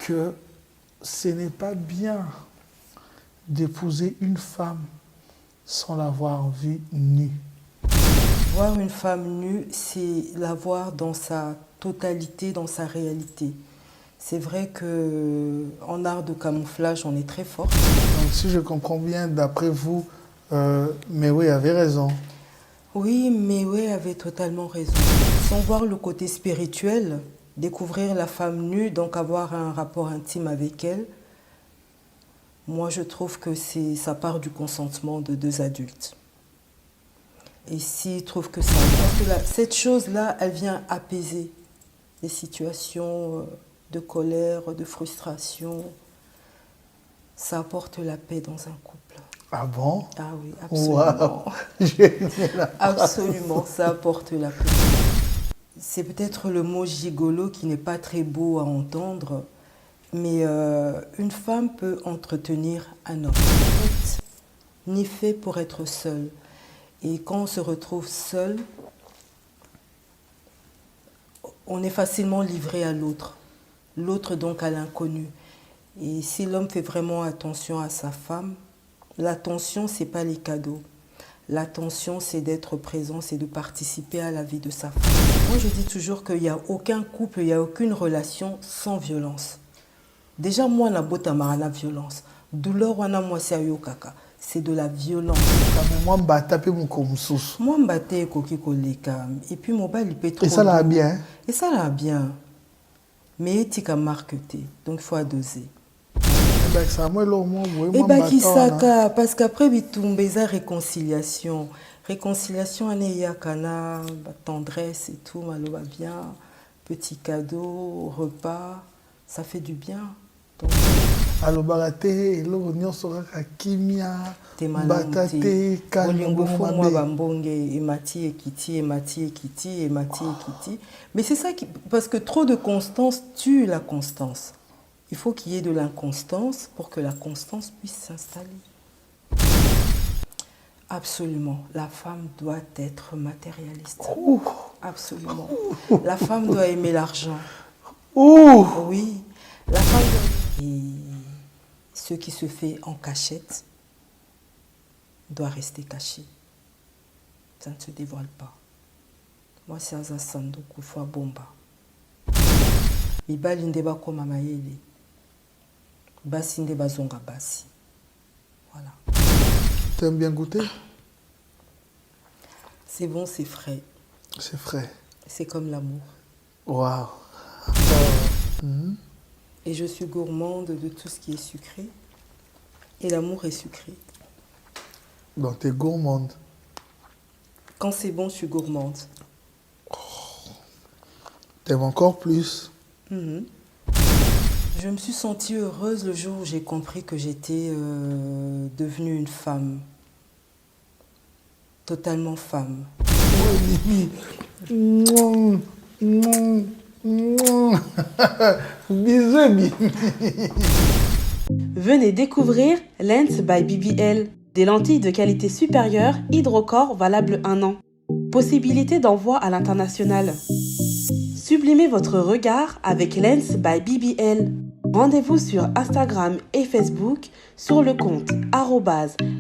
que ce n'est pas bien d'épouser une femme sans l'avoir vue nue. Voir une femme nue, c'est la voir dans sa totalité, dans sa réalité. C'est vrai qu'en art de camouflage, on est très fort. Donc si je comprends bien, d'après vous, Mewe avait raison. Oui, Mewe avait totalement raison. Sans voir le côté spirituel, découvrir la femme nue, donc avoir un rapport intime avec elle, moi je trouve que ça part du consentement de deux adultes. Et s'ils trouvent que ça... cette chose-là, elle vient apaiser les situations de colère, de frustration. Ça apporte la paix dans un couple. Ah bon? Ah oui, absolument. Wow. Absolument, ça apporte la paix. C'est peut-être le mot gigolo qui n'est pas très beau à entendre, mais une femme peut entretenir un homme. Ni fait pour être seul. Et quand on se retrouve seul, on est facilement livré à l'autre. L'autre donc à l'inconnu. Et si l'homme fait vraiment attention à sa femme, l'attention, ce n'est pas les cadeaux. L'attention, c'est d'être présent, c'est de participer à la vie de sa femme. Moi, je dis toujours qu'il n'y a aucun couple, il n'y a aucune relation sans violence. Déjà, moi, na bota marana violence. Douleur, wana moi, c'est ayokaka. C'est de la violence. Moi, je vais taper mon komsous. Moi, je vais koki koleka. Et puis, mon bal, il peut trop. Et ça l'a bien. Et ça l'a bien. Mais tu as marqué. Donc, il faut doser. Et bah qui saka parce qu'après il tombe sa réconciliation. Réconciliation anéya kana tendresse et tout maloba bien, petit cadeau, repas, ça fait du bien. Donc alobarate elo nyosora kimia batate kalingo moi bambonge emati ekiti. Mais c'est ça qui parce que trop de constance tue la constance. Il faut qu'il y ait de l'inconstance pour que la constance puisse s'installer. Absolument. La femme doit être matérialiste. Absolument. La femme doit aimer l'argent. Oui. La femme doit... Et ce qui se fait en cachette doit rester caché. Ça ne se dévoile pas. Moi, c'est Azasando Koufa Bomba. Ibali ndeba koma mayele. Basi ndeba zonga basi. Voilà. T'aimes bien goûter? C'est bon, c'est frais. C'est frais. C'est comme l'amour. Waouh. Et je suis gourmande de tout ce qui est sucré. Et l'amour est sucré. Donc t'es gourmande. Quand c'est bon, je suis gourmande. T'aimes encore plus. Je me suis sentie heureuse le jour où j'ai compris que j'étais devenue une femme. Totalement femme. Bisous, Mimi. Venez découvrir Lens by BBL. Des lentilles de qualité supérieure, hydrocor valable 1 an. Possibilité d'envoi à l'international. Sublimez votre regard avec Lens by BBL. Rendez-vous sur Instagram et Facebook sur le compte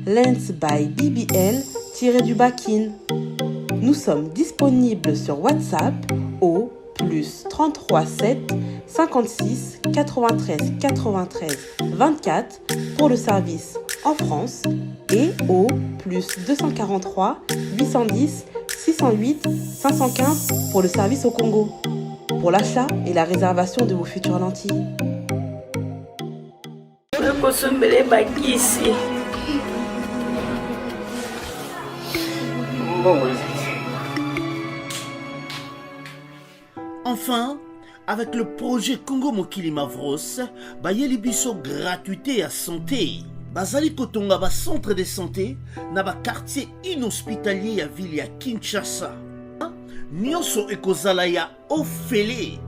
@lensbybbl_kin. Nous sommes disponibles sur WhatsApp au +33 7 56 93 93 24 pour le service en France et au +243 810 608 515 pour le service au Congo. Pour l'achat et la réservation de vos futures lentilles. Enfin, avec le projet Congo Mokili Mavros, bayeli biso gratuité à santé. Bazali kotonga ba centre de santé na ba quartier inhospitalier ya ville ya Kinshasa. Nyonso ekozala ya ofele.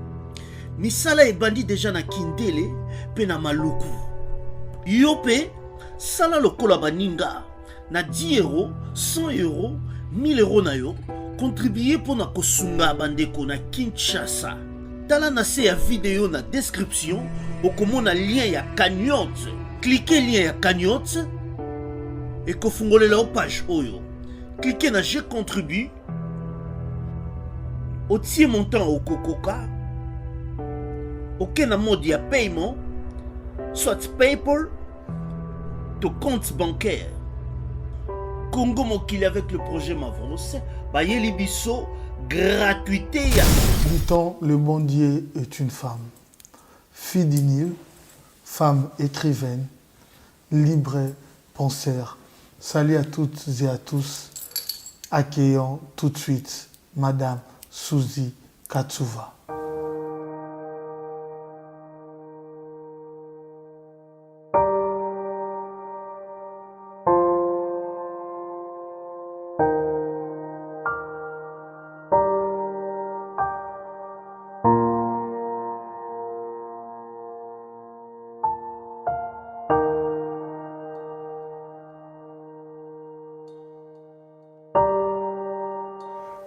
Misala ebandi deja na Kindele pe na Maluku. Yope sala lokola baninga na 10 €, 100 €, 1000 € na yo. Contribuer pour na kosunga bandeko na Kinshasa. tala na se ya video na description okomona lien ya cagnotte. Cliquez lien ya cagnotte ekofungolela o page oyo. Cliquez na je contribue, otie montant okokoka, oke na mode ya paiement, soit PayPal to compte bancaire. Congo Mokili avec le projet Mavros, bayeli biso gratuité ya. Dit-on, le bon Dieu est une femme. Fille du Nil, femme écrivaine, libre penseur. Salut à toutes et à tous. Accueillons tout de suite Madame Suzy Katsuva.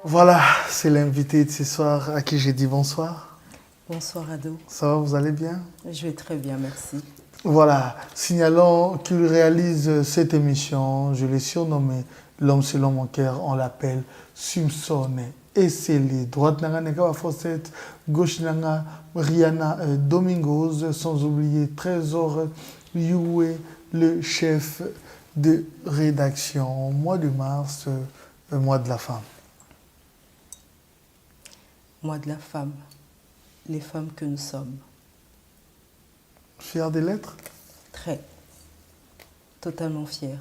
Voilà, c'est l'invité de ce soir à qui j'ai dit bonsoir. Bonsoir Ado. Ça va, vous allez bien? Je vais très bien, merci. Voilà, signalons qu'il réalise cette émission, je l'ai surnommé L'homme selon mon cœur, on l'appelle Simpson et Célé. Droite nanga Neka Fawcett, gauche nanga Rihanna Domingos, sans oublier Trésor Youé, le chef de rédaction. Mois de mars, mois de la femme. Mois de la femme, les femmes que nous sommes. Fier des lettres? Très, totalement fière.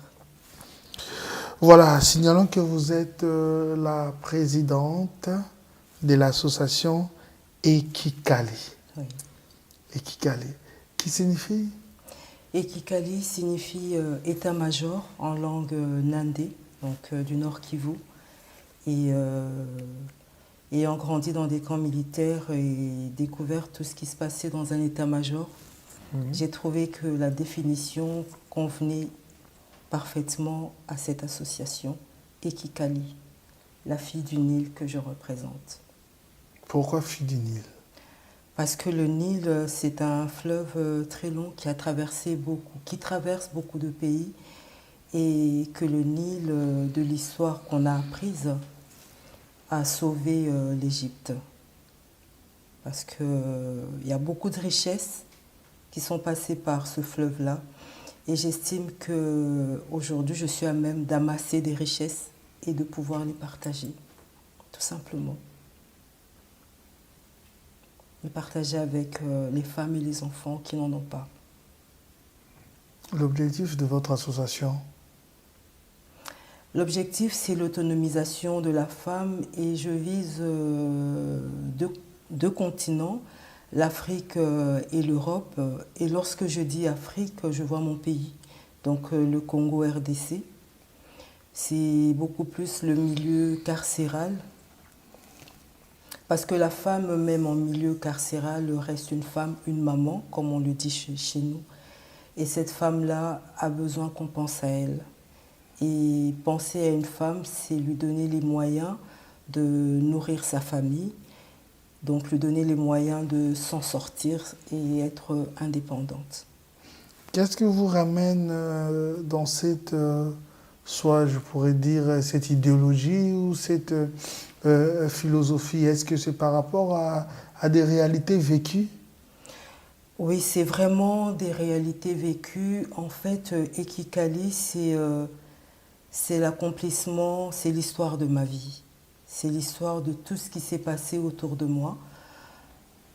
Voilà, signalons que vous êtes la présidente de l'association Ekikali. Oui. Ekikali, qui signifie? Ekikali signifie état-major en langue nandé, donc du Nord Kivu. Et ayant grandi dans des camps militaires et découvert tout ce qui se passait dans un état-major, j'ai trouvé que la définition convenait parfaitement à cette association, Ekikali, la fille du Nil que je représente. Pourquoi fille du Nil? Parce que le Nil, c'est un fleuve très long qui traverse beaucoup de pays, et que le Nil, de l'histoire qu'on a apprise, a sauvé l'Égypte. Parce qu'il y a beaucoup de richesses qui sont passées par ce fleuve-là. Et j'estime qu'aujourd'hui, je suis à même d'amasser des richesses et de pouvoir les partager, tout simplement. Les partager avec les femmes et les enfants qui n'en ont pas. L'objectif de votre association? L'objectif, c'est l'autonomisation de la femme et je vise deux continents, l'Afrique et l'Europe. Et lorsque je dis Afrique, je vois mon pays, donc le Congo RDC. C'est beaucoup plus le milieu carcéral, parce que la femme, même en milieu carcéral, reste une femme, une maman, comme on le dit chez nous. Et cette femme-là a besoin qu'on pense à elle. Et penser à une femme, c'est lui donner les moyens de nourrir sa famille, donc lui donner les moyens de s'en sortir et être indépendante. Qu'est-ce que vous ramène dans cette, soit je pourrais dire, cette idéologie ou cette philosophie? Est-ce que c'est par rapport à des réalités vécues? Oui, c'est vraiment des réalités vécues. En fait, Ekikali, c'est l'accomplissement, c'est l'histoire de ma vie. C'est l'histoire de tout ce qui s'est passé autour de moi.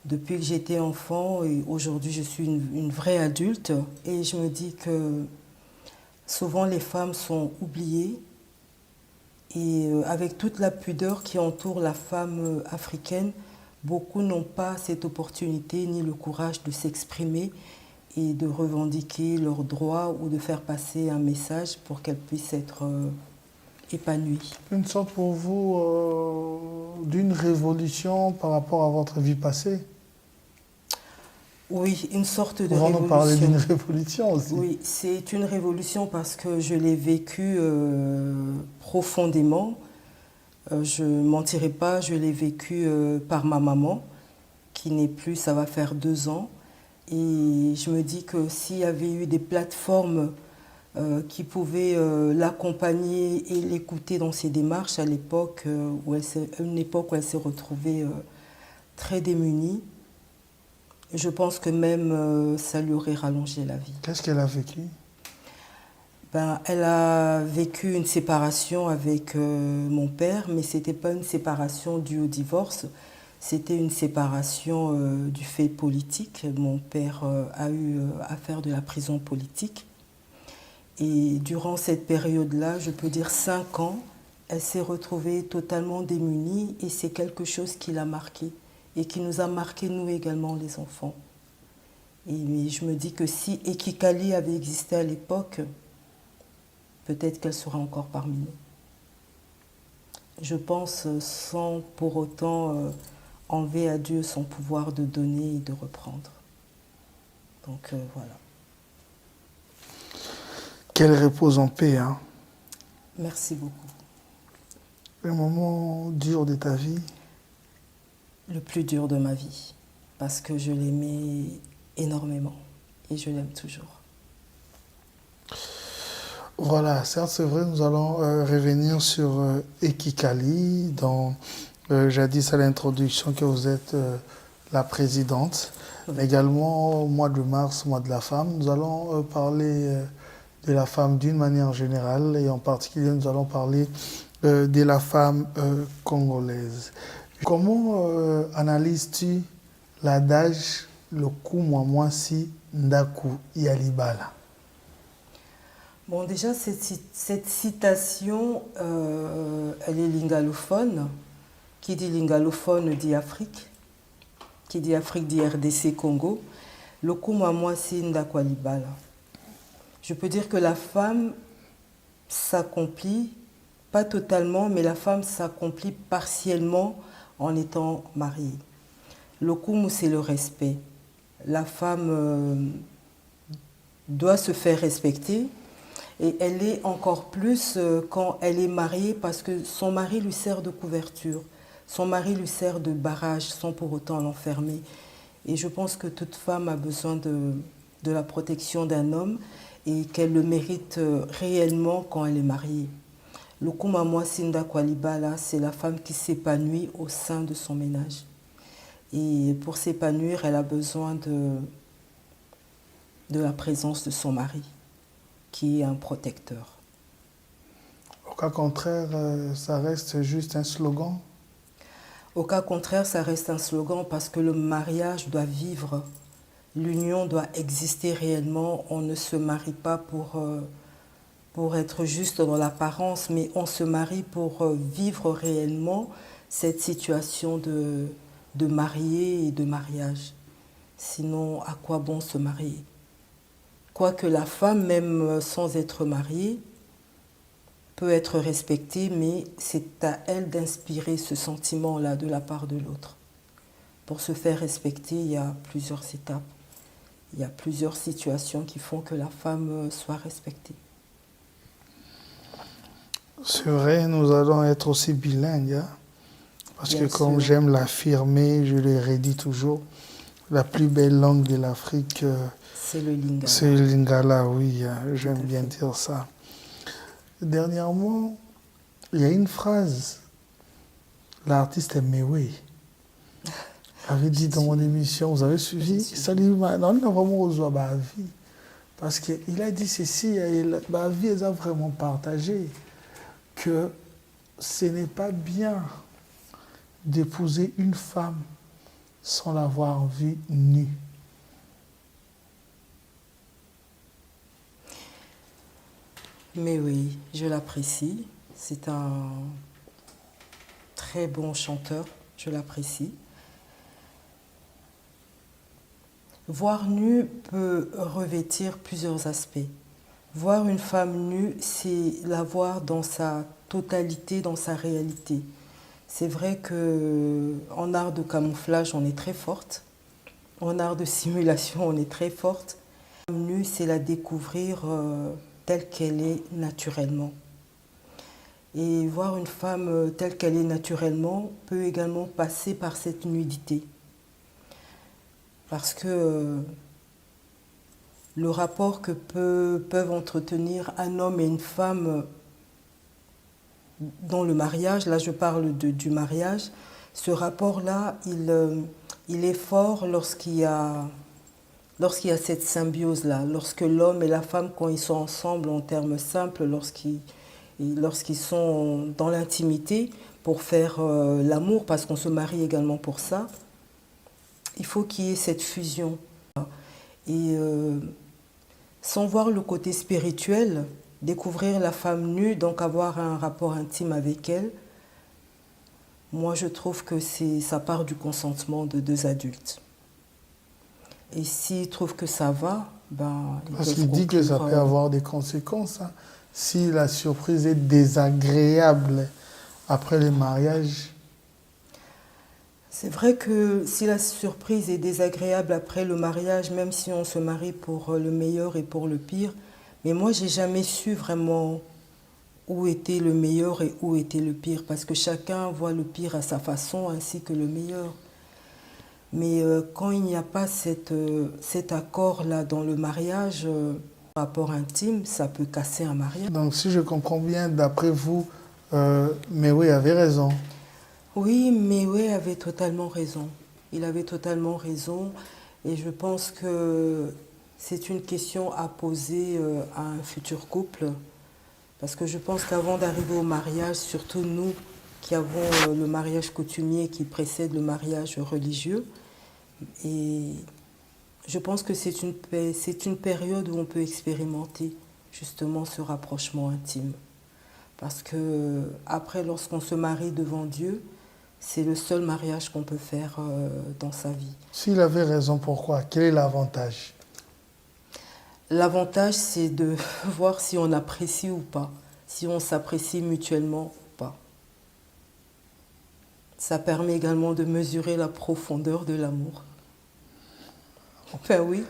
Depuis que j'étais enfant et aujourd'hui je suis une vraie adulte. Et je me dis que souvent les femmes sont oubliées. Et avec toute la pudeur qui entoure la femme africaine, beaucoup n'ont pas cette opportunité ni le courage de s'exprimer et de revendiquer leurs droits ou de faire passer un message pour qu'elles puissent être épanouies. Une sorte pour vous d'une révolution par rapport à votre vie passée? Oui, une sorte de révolution. On va nous parler d'une révolution aussi. Oui, c'est une révolution parce que je l'ai vécue profondément. Je ne mentirai pas, je l'ai vécue par ma maman qui n'est plus, ça va faire 2 ans. Et je me dis que s'il y avait eu des plateformes qui pouvaient l'accompagner et l'écouter dans ses démarches à l'époque une époque où elle s'est retrouvée très démunie, je pense que même ça lui aurait rallongé la vie. Qu'est-ce qu'elle a vécu? Elle a vécu une séparation avec mon père, mais ce n'était pas une séparation due au divorce, c'était une séparation du fait politique. Mon père a eu à faire de la prison politique. Et durant cette période-là, je peux dire 5 ans, elle s'est retrouvée totalement démunie et c'est quelque chose qui l'a marquée et qui nous a marqué nous également les enfants. Et je me dis que si Ekikali avait existé à l'époque, peut-être qu'elle serait encore parmi nous. Je pense sans pour autant enlever à Dieu son pouvoir de donner et de reprendre. Donc voilà. Qu'elle repose en paix. Hein. Merci beaucoup. Un moment dur de ta vie? Le plus dur de ma vie, parce que je l'aimais énormément et je l'aime toujours. Voilà, certes c'est vrai, nous allons revenir sur Ekikali, dont jadis à l'introduction que vous êtes la présidente. Oui. Également au mois de mars, mois de la femme, nous allons parler de la femme d'une manière générale et en particulier nous allons parler de la femme congolaise. Comment analyses-tu l'adage « le coup moi si ndaku yalibala » ? Bon, déjà, cette citation, elle est lingalophone. Qui dit lingalophone dit Afrique. Qui dit Afrique dit RDC Congo. Le coup moi si ndaku yalibala. Je peux dire que la femme s'accomplit, pas totalement, mais la femme s'accomplit partiellement en étant mariée. Le kumu, c'est le respect. La femme doit se faire respecter et elle est encore plus quand elle est mariée parce que son mari lui sert de couverture, son mari lui sert de barrage sans pour autant l'enfermer. Et je pense que toute femme a besoin de la protection d'un homme et qu'elle le mérite réellement quand elle est mariée. Le Kumamwa Sinda Kwalibala, c'est la femme qui s'épanouit au sein de son ménage. Et pour s'épanouir, elle a besoin de la présence de son mari, qui est un protecteur. Au cas contraire, ça reste juste un slogan? Au cas contraire, ça reste un slogan parce que le mariage doit vivre. L'union doit exister réellement. On ne se marie pas pour être juste dans l'apparence, mais on se marie pour vivre réellement cette situation de marié et de mariage. Sinon, à quoi bon se marier? Quoique la femme, même sans être mariée, peut être respectée, mais c'est à elle d'inspirer ce sentiment-là de la part de l'autre. Pour se faire respecter, il y a plusieurs étapes. Il y a plusieurs situations qui font que la femme soit respectée. C'est vrai, nous allons être aussi bilingues, hein? Parce Bien que comme sûr. j'aime l'affirmer, je le redis toujours, la plus belle langue de l'Afrique, c'est le lingala. C'est le lingala, oui, j'aime bien dire ça. Dernièrement, il y a une phrase, l'artiste Mewe avait dit dans mon émission, vous avez suivi, salut, non, on a vraiment reçu ma vie. Parce qu'il a dit ceci, ma vie est vraiment partagée, que ce n'est pas bien d'épouser une femme sans l'avoir vue nue. Mais oui, je l'apprécie. C'est un très bon chanteur, je l'apprécie. Voir nue peut revêtir plusieurs aspects. Voir une femme nue, c'est la voir dans sa totalité, dans sa réalité. C'est vrai qu'en art de camouflage, on est très forte. En art de simulation, on est très forte. La femme nue, c'est la découvrir telle qu'elle est naturellement. Et voir une femme telle qu'elle est naturellement peut également passer par cette nudité. Parce que le rapport que peuvent entretenir un homme et une femme dans le mariage, là je parle du mariage, ce rapport-là, il est fort lorsqu'il y a cette symbiose-là, lorsque l'homme et la femme, quand ils sont ensemble en termes simples, lorsqu'ils sont dans l'intimité pour faire l'amour, parce qu'on se marie également pour ça, il faut qu'il y ait cette fusion. Et sans voir le côté spirituel, découvrir la femme nue, donc avoir un rapport intime avec elle, moi je trouve que ça part du consentement de deux adultes. Et s'ils trouvent que ça va, ils Parce peuvent qu'il dit que ça conclure, peut avoir des conséquences. Hein. Si la surprise est désagréable après le mariage, C'est vrai que si la surprise est désagréable après le mariage, même si on se marie pour le meilleur et pour le pire, mais moi j'ai jamais su vraiment où était le meilleur et où était le pire, parce que chacun voit le pire à sa façon ainsi que le meilleur. Mais quand il n'y a pas cet accord-là dans le mariage, rapport intime, ça peut casser un mariage. donc si je comprends bien, d'après vous, mais oui, avait raison. Oui, mais oui, avait totalement raison. Il avait totalement raison. Et je pense que c'est une question à poser à un futur couple. Parce que je pense qu'avant d'arriver au mariage, surtout nous qui avons le mariage coutumier qui précède le mariage religieux, et je pense que c'est une période où on peut expérimenter justement ce rapprochement intime. Parce que après, lorsqu'on se marie devant Dieu, c'est le seul mariage qu'on peut faire dans sa vie. S'il avait raison, pourquoi? Quel est l'avantage? L'avantage, c'est de voir si on apprécie ou pas, si on s'apprécie mutuellement ou pas. Ça permet également de mesurer la profondeur de l'amour. Enfin oui,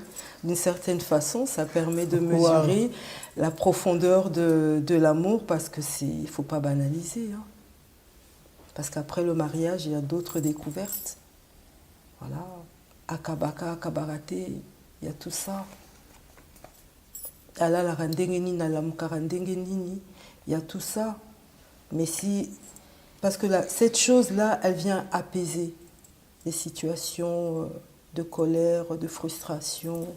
d'une certaine façon, ça permet de mesurer la profondeur de l'amour parce que il ne faut pas banaliser. Hein. Parce qu'après le mariage, il y a d'autres découvertes. Voilà, akabaka, akabaraté, il y a tout ça. Alala randengeni na lamuka randengeni, il y a tout ça. Mais parce que cette chose-là, elle vient apaiser les situations de colère, de frustration.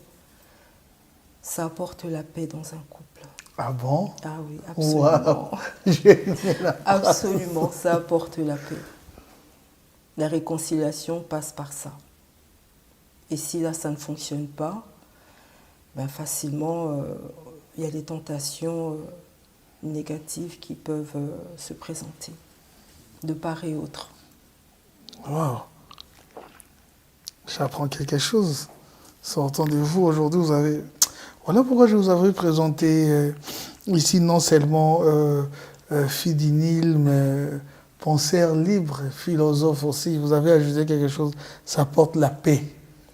Ça apporte la paix dans un couple. Ah bon? Ah oui, absolument. Wow. Absolument, ça apporte la paix. La réconciliation passe par ça. Et si là, ça ne fonctionne pas, facilement, il y a des tentations négatives qui peuvent se présenter, de part et autre. Wow. J'apprends quelque chose. Sortant de vous, aujourd'hui, vous avez... Voilà pourquoi je vous avais présenté ici non seulement fille du Nil, mais penseur libre, philosophe aussi. Vous avez ajouté quelque chose, ça apporte la paix.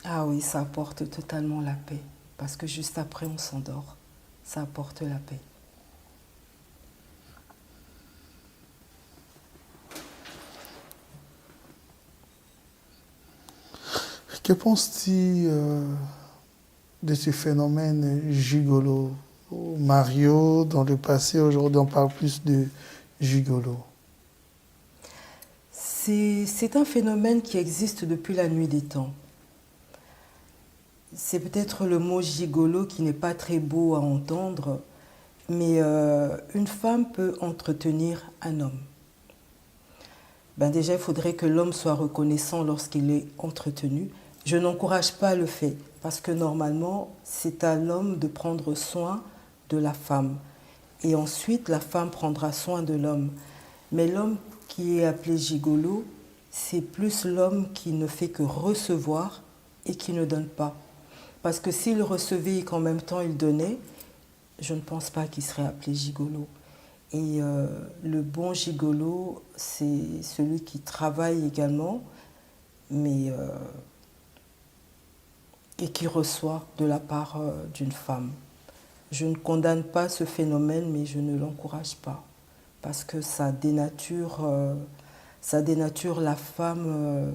Ah oui, ça apporte totalement la paix. Parce que juste après, on s'endort. Ça apporte la paix. Que penses-tu de ce phénomène gigolo? Mario, dans le passé, aujourd'hui, on parle plus de gigolo. C'est un phénomène qui existe depuis la nuit des temps. C'est peut-être le mot gigolo qui n'est pas très beau à entendre, mais une femme peut entretenir un homme. Déjà, il faudrait que l'homme soit reconnaissant lorsqu'il est entretenu. Je n'encourage pas le fait, parce que normalement, c'est à l'homme de prendre soin de la femme. Et ensuite, la femme prendra soin de l'homme. Mais l'homme qui est appelé gigolo, c'est plus l'homme qui ne fait que recevoir et qui ne donne pas. Parce que s'il recevait et qu'en même temps il donnait, je ne pense pas qu'il serait appelé gigolo. Et le bon gigolo, c'est celui qui travaille également, mais et qui reçoit de la part d'une femme. Je ne condamne pas ce phénomène, mais je ne l'encourage pas, parce que ça dénature la femme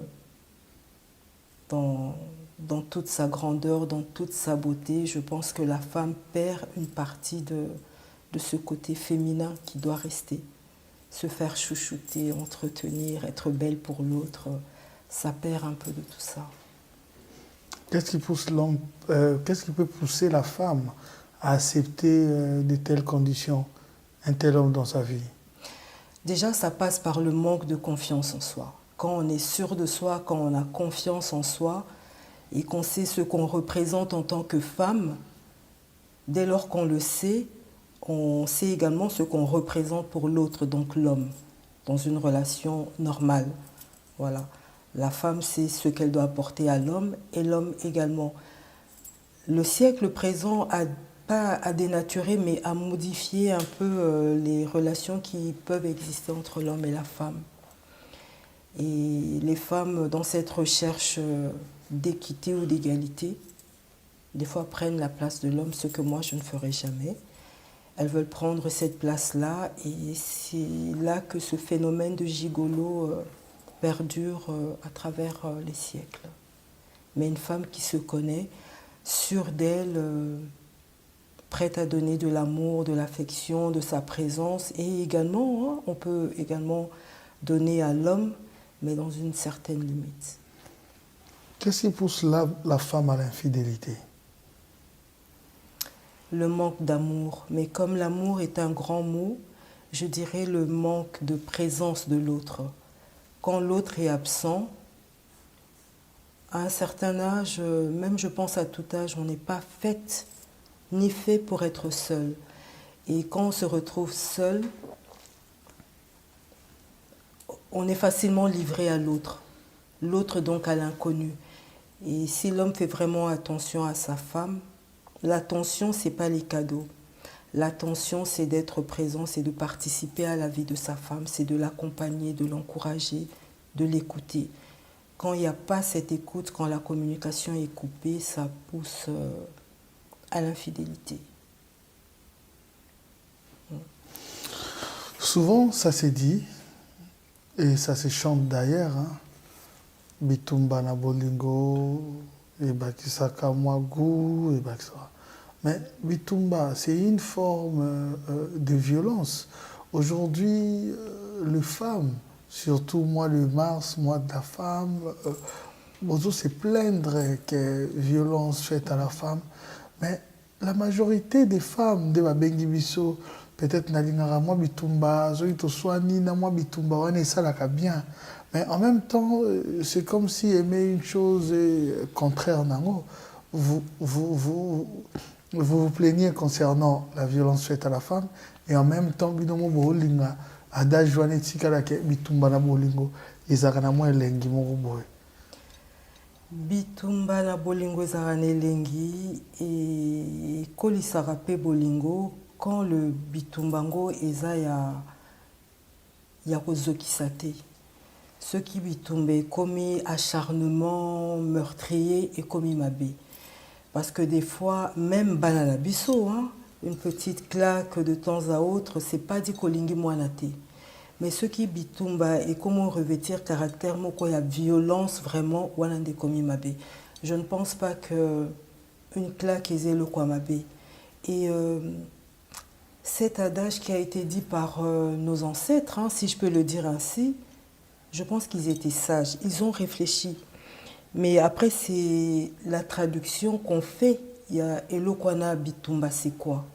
dans dans toute sa grandeur, dans toute sa beauté, je pense que la femme perd une partie de ce côté féminin qui doit rester. Se faire chouchouter, entretenir, être belle pour l'autre, ça perd un peu de tout ça. Qu'est-ce qui pousse qu'est-ce qui peut pousser la femme à accepter de telles conditions, un tel homme dans sa vie? Déjà, ça passe par le manque de confiance en soi. Quand on est sûr de soi, quand on a confiance en soi et qu'on sait ce qu'on représente en tant que femme, dès lors qu'on le sait, on sait également ce qu'on représente pour l'autre, donc l'homme, dans une relation normale. Voilà. La femme sait ce qu'elle doit apporter à l'homme et l'homme également. Le siècle présent a pas à dénaturer, mais à modifier un peu les relations qui peuvent exister entre l'homme et la femme. Et les femmes, dans cette recherche d'équité ou d'égalité, des fois prennent la place de l'homme, ce que moi je ne ferai jamais. Elles veulent prendre cette place-là et c'est là que ce phénomène de gigolo perdure à travers les siècles. Mais une femme qui se connaît, sûre d'elle, prête à donner de l'amour, de l'affection, de sa présence et également, on peut également donner à l'homme, mais dans une certaine limite. Qu'est-ce qui pousse la femme à l'infidélité? Le manque d'amour. Mais comme l'amour est un grand mot, je dirais le manque de présence de l'autre. Quand l'autre est absent, à un certain âge, même je pense à tout âge, on n'est pas faite ni fait pour être seul. Et quand on se retrouve seul, on est facilement livré à l'autre. L'autre donc à l'inconnu. Et si l'homme fait vraiment attention à sa femme, l'attention, ce n'est pas les cadeaux. L'attention, c'est d'être présent, c'est de participer à la vie de sa femme, c'est de l'accompagner, de l'encourager, de l'écouter. Quand il n'y a pas cette écoute, quand la communication est coupée, ça pousse à l'infidélité. Souvent, ça s'est dit, et ça se chante d'ailleurs, hein, Bitumba na bolingo, et Bakisaka Mwagu, et Bakisaka. Mais Bitumba, c'est une forme de violence. Aujourd'hui, les femmes, surtout mois de mars, mois de la femme, bonjour, c'est plaindre que violence faite à la femme. Mais la majorité des femmes de Babengi Biso, peut-être Nalingara moi Bitumba, Zoito Swani, na moi Bitumba, on est ça là bien. Mais en même temps, c'est comme si aimer une chose contraire nango. Vous plaignez concernant la violence faite à la femme et en même temps, binomo bolinga, ada joane tikala ke Bitumba na bolingo, ezakana mo elengi moko boy. Bitumba na bolingo ezalaka na elengi et kolisaka pe bolingo quand le bitumbango eza ya kozokisa te. Ce qui bitumbe commis acharnement meurtrier et commis mabé. Parce que des fois, même banana biso, hein, une petite claque de temps à autre, c'est pas dit kolingi moanate. Mais ce qui bitumba et comment revêtir caractère, moko ya violence vraiment, wanande commis mabé. Je ne pense pas que une claque est le quoi mabé. Et cet adage qui a été dit par nos ancêtres, hein, si je peux le dire ainsi, je pense qu'ils étaient sages, ils ont réfléchi. Mais après, c'est la traduction qu'on fait. Il y a Elokwana Bitumba, c'est quoi?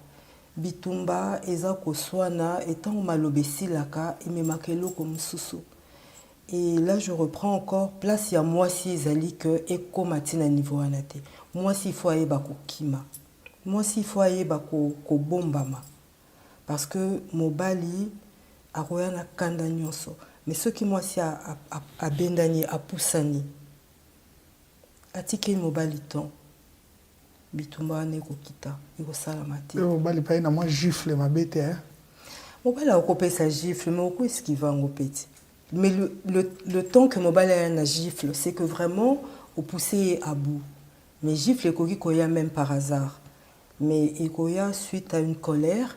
Bitumba, Eza Koswana, étant malobesi laka, et memakelo comme susu. Et là, je reprends encore, place, il y a moi si Zali que Eko Matina niveau anate. Moi si il faut aller bako kima. Moi si il faut aller bako bombama. Parce que Mobali, a royana kanda nyonso. Mais ce qui moi si a bendani, a poussani. Atike mobali ton. Bitumba neko kita. Iko salamati. Mobali pa na moi gifle ma bête, hein. Mobali a coupé sa gifle, mais au est-ce qu'il va en petit. Mais le temps que Mobali a un gifle, c'est que vraiment, au poussé à bout. Mais gifle, il koya même par hasard. Mais il koya suite à une colère.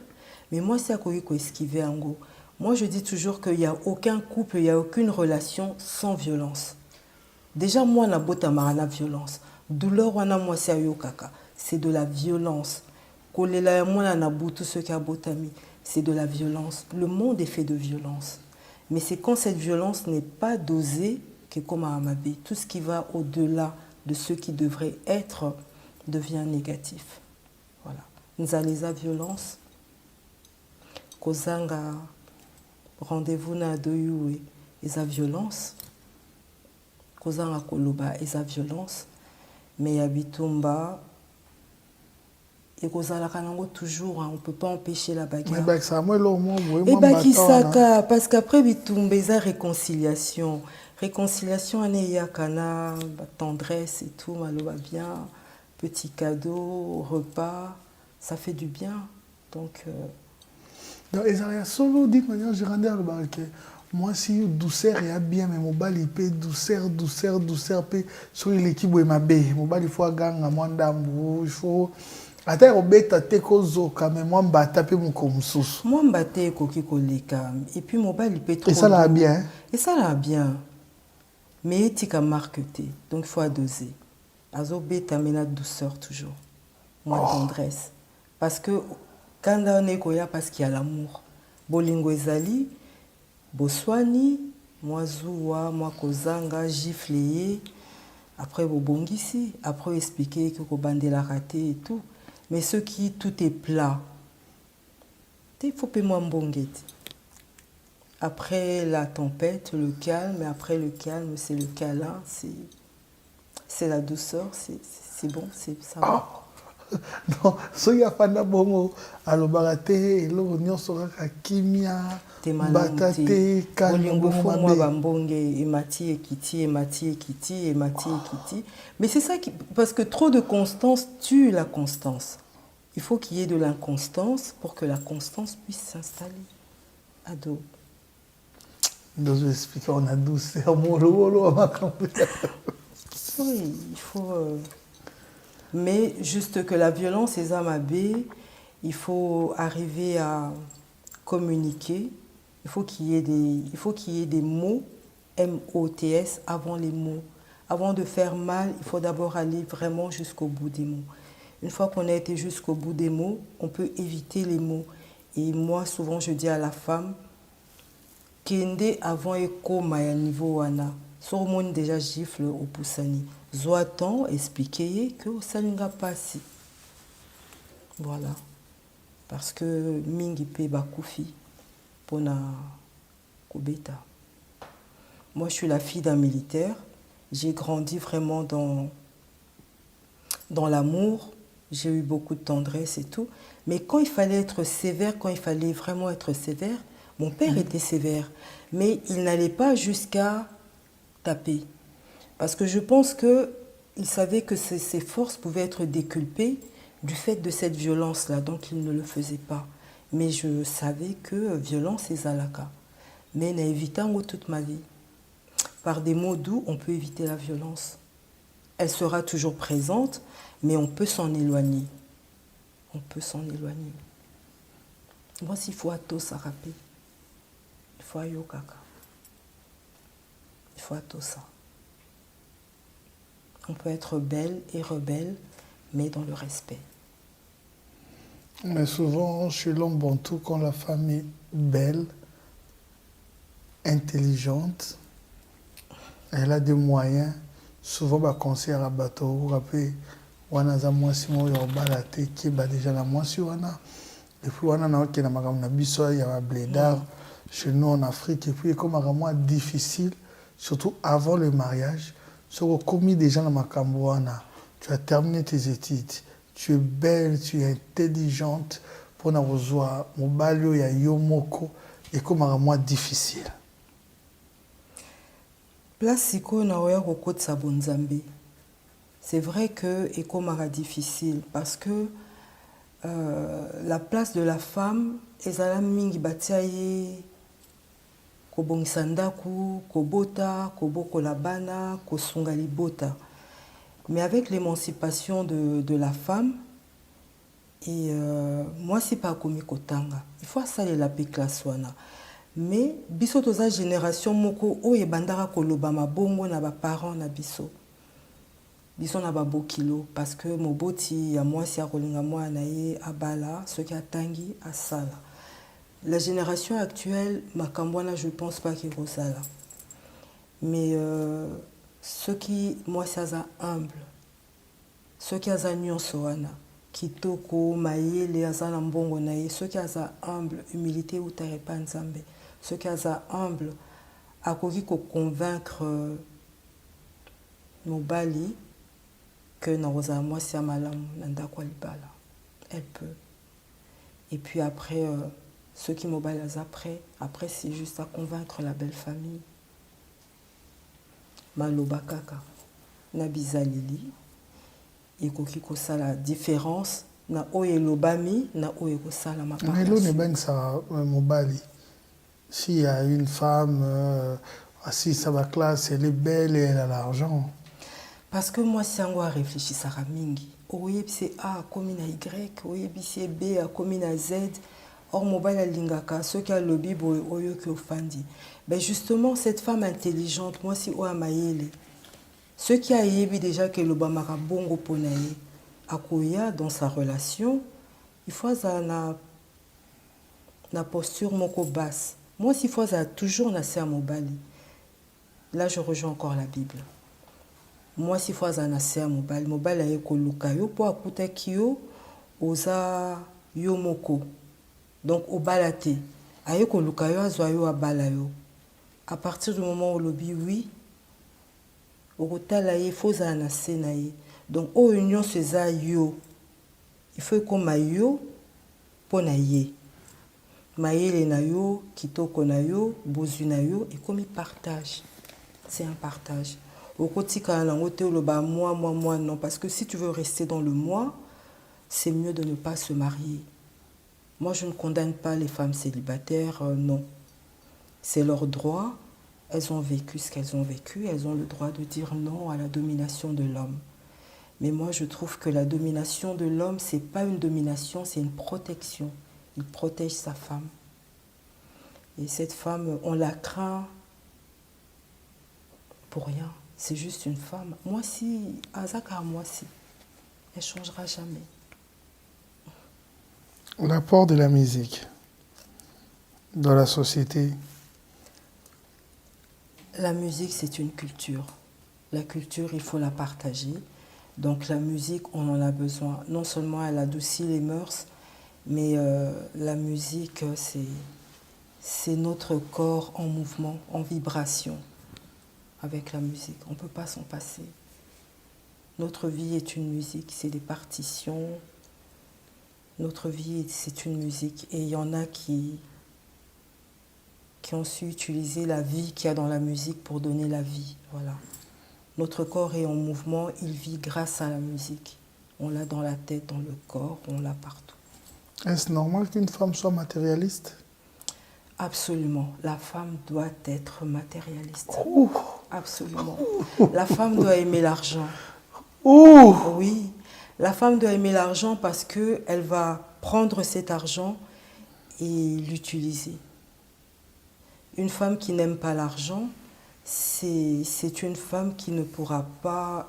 Mais moi, c'est à koya ko esquiver en go. Moi, je dis toujours qu'il n'y a aucun couple, il n'y a aucune relation sans violence. Déjà, moi, na bota marana violence. douleur wana mwasi ayokaka c'est de la violence kolela ya mwana na butu soki abotami c'est de la violence. Le monde est fait de violence. Mais c'est quand cette violence n'est pas dosée que comme à Amabé, tout ce qui va au-delà de ce qui devrait être devient négatif. Voilà. Nous allons la violence. Kozanga rendez-vous na doyoué et la violence. Kozanga koloba et la violence. Mais Yabitumba et toujours, hein, on ne peut pas empêcher la bagarre. Et Bakisaka, parce qu'après, il y a réconciliation. Réconciliation, il y a tendresse et tout, malo va bien, petit cadeau, repas, ça fait du bien. Donc, donc il y a solo dit manière générale moi si douceur il y a bien mais mobile il peut douceur peut sur l'équipe où mabé mobile il faut ganga mwandambu il faut ata robeta te kozoka mais moi mbata pe moko mususu moi mbate koki koleka et puis mobile il peut trop et ça là bien et ça là bien mais tika marqueté donc il faut doser azo beta mena douceur toujours moi tendresse parce que quand on est koya parce qu'il y a l'amour bolingo ezali boswani moi zuwa moi kozanga gifleye après bobongisi après expliquer que kobandela raté et tout. Mais ce qui tout est plat, il faut payer moins bonguette. Après la tempête, le calme, et après le calme, c'est le câlin, c'est la douceur, c'est bon, ça va. Non, so ya fanda bongo alobaraté lo nyonso kaka kimia batate kalingo fo moi bambonge emati ekiti mais c'est ça qui parce que trop de constance tue la constance. Il faut qu'il y ait de l'inconstance pour que la constance puisse s'installer. Ado. Donc je vais expliquer on a douceur mololo à oui, il faut mais juste que la violence est amabée, il faut arriver à communiquer. Il faut qu'il y ait des mots, M-O-T-S, avant les mots. Avant de faire mal, il faut d'abord aller vraiment jusqu'au bout des mots. Une fois qu'on a été jusqu'au bout des mots, on peut éviter les mots. Et moi, souvent, je dis à la femme, Kende avant et koma niveau wana. Sur mon déjà gifle au poussani. Zoaton expliquer que ça n'a pas si. Voilà. Parce que mingi pe bakoufi pour na kobeta. Moi, je suis la fille d'un militaire. J'ai grandi vraiment dans l'amour. J'ai eu beaucoup de tendresse et tout. Mais quand il fallait être sévère, quand il fallait vraiment être sévère, mon père était sévère. Mais il n'allait pas jusqu'à taper. Parce que je pense qu'il savait que ses forces pouvaient être déculpées du fait de cette violence-là. Donc il ne le faisait pas. Mais je savais que violence est zalaka. Mais n'a évité toute ma vie. Par des mots doux, on peut éviter la violence. Elle sera toujours présente, mais on peut s'en éloigner. On peut s'en éloigner. Moi, s'il faut ato ça rapper. Il faut ayo kaka. Il faut ato ça. On peut être belle et rebelle, mais dans le respect. Mais souvent, chez l'homme bantou, quand la femme est belle, intelligente, elle a des moyens, souvent, bah, conseil à bateau, vous rappelez, wana za mwasi mo ya balate qui ba déjà la mwasi wana et puis wana na ok na makam na biso ya ba blédard chez nous en Afrique et puis comme vraiment difficile surtout avant le mariage sur commis déjà na makam wana tu as terminé tes études tu es belle tu es intelligente pour na rozwa mobali ya yomoko et comme vraiment difficile place siko na oya kokotsa bonzambe. C'est vrai que Ekomara difficile parce que la place de la femme est à la mingi batiaye kobongisandaku, kobota, koboko labana, kosungali bota. Mais avec l'émancipation de la femme, et moi c'est pas comme kotanga. Il faut saler la classe wana. Mais biso toza génération moko o e bandara koloba mabongo na ba parents na biso. biso na babo kilo parce que moboti ya mwasi akolinga mwana na ye abala soki atangi asala. La génération actuelle makambo wana je pense pas qu'il kosala. Mais ceux qui mwasi aza humble, ceux qui aza nyonso wana kitoko mayele aza na mbongo na ye, ceux qui aza humble, humilité utare pa nzambe, ceux qui aza humble akoki ko convaincre mobali que nakozala mwasi ya malamu na ndako ya libala. Elle peut. Et puis après, ceux qui mobali aza après c'est juste à convaincre la belle famille. Maloba kaka na bizaleli ekoki kosala différence na oyo elobami na oyo ekosala mais là ne bang ça mobali s'il y a une femme assise à la classe, elle est belle et elle a l'argent. Parce que moi si yango réfléchissaka mingi oyebisi A komi na Y oyebisi B komi na Z. Or mobile alingaka ceux qui a lobby boy oyo ki ofandi. Ben justement cette femme intelligente moi si oya mayele. Ceux qui a yebi déjà que le bamaka bongo ponaye akoya dans sa relation, il faut ça na posture moko basse. Moi si faut ça toujours na ser mobali. Là je rejoins encore la Bible. Moi si faut ça na ser mobali, mobali aye ko lukayo po akuta kiyo oza yo moko. Donc au balate, aye ko lukayo azoyo abalayo. À partir du moment où lobby oui, au kotala ye faut za na senaye. Donc au union seza yo, il faut comme yo pona ye. Mayele na yo, kitoko na yo, bozu na yo et comme il partage. C'est un partage. Au kotika na ngote le ba moi non parce que si tu veux rester dans le moi, c'est mieux de ne pas se marier. Moi, je ne condamne pas les femmes célibataires, non. C'est leur droit. Elles ont vécu ce qu'elles ont vécu. Elles ont le droit de dire non à la domination de l'homme. Mais moi, je trouve que la domination de l'homme, ce n'est pas une domination, c'est une protection. Il protège sa femme. Et cette femme, on la craint pour rien. C'est juste une femme. Moi, si, Azaka, moi, si, elle ne changera jamais. L'apport de la musique dans la société. La musique, c'est une culture. La culture, il faut la partager. Donc la musique, on en a besoin. Non seulement elle adoucit les mœurs, mais la musique, c'est notre corps en mouvement, en vibration avec la musique. On ne peut pas s'en passer. Notre vie est une musique, c'est des partitions. Notre vie, c'est une musique. Et il y en a qui ont su utiliser la vie qu'il y a dans la musique pour donner la vie. Voilà. Notre corps est en mouvement, il vit grâce à la musique. On l'a dans la tête, dans le corps, on l'a partout. Est-ce normal qu'une femme soit matérialiste? Absolument. La femme doit être matérialiste. Ouh. Absolument. La femme doit aimer l'argent. Ouh. Oui. La femme doit aimer l'argent parce qu'elle va prendre cet argent et l'utiliser. Une femme qui n'aime pas l'argent, c'est une femme qui ne pourra pas...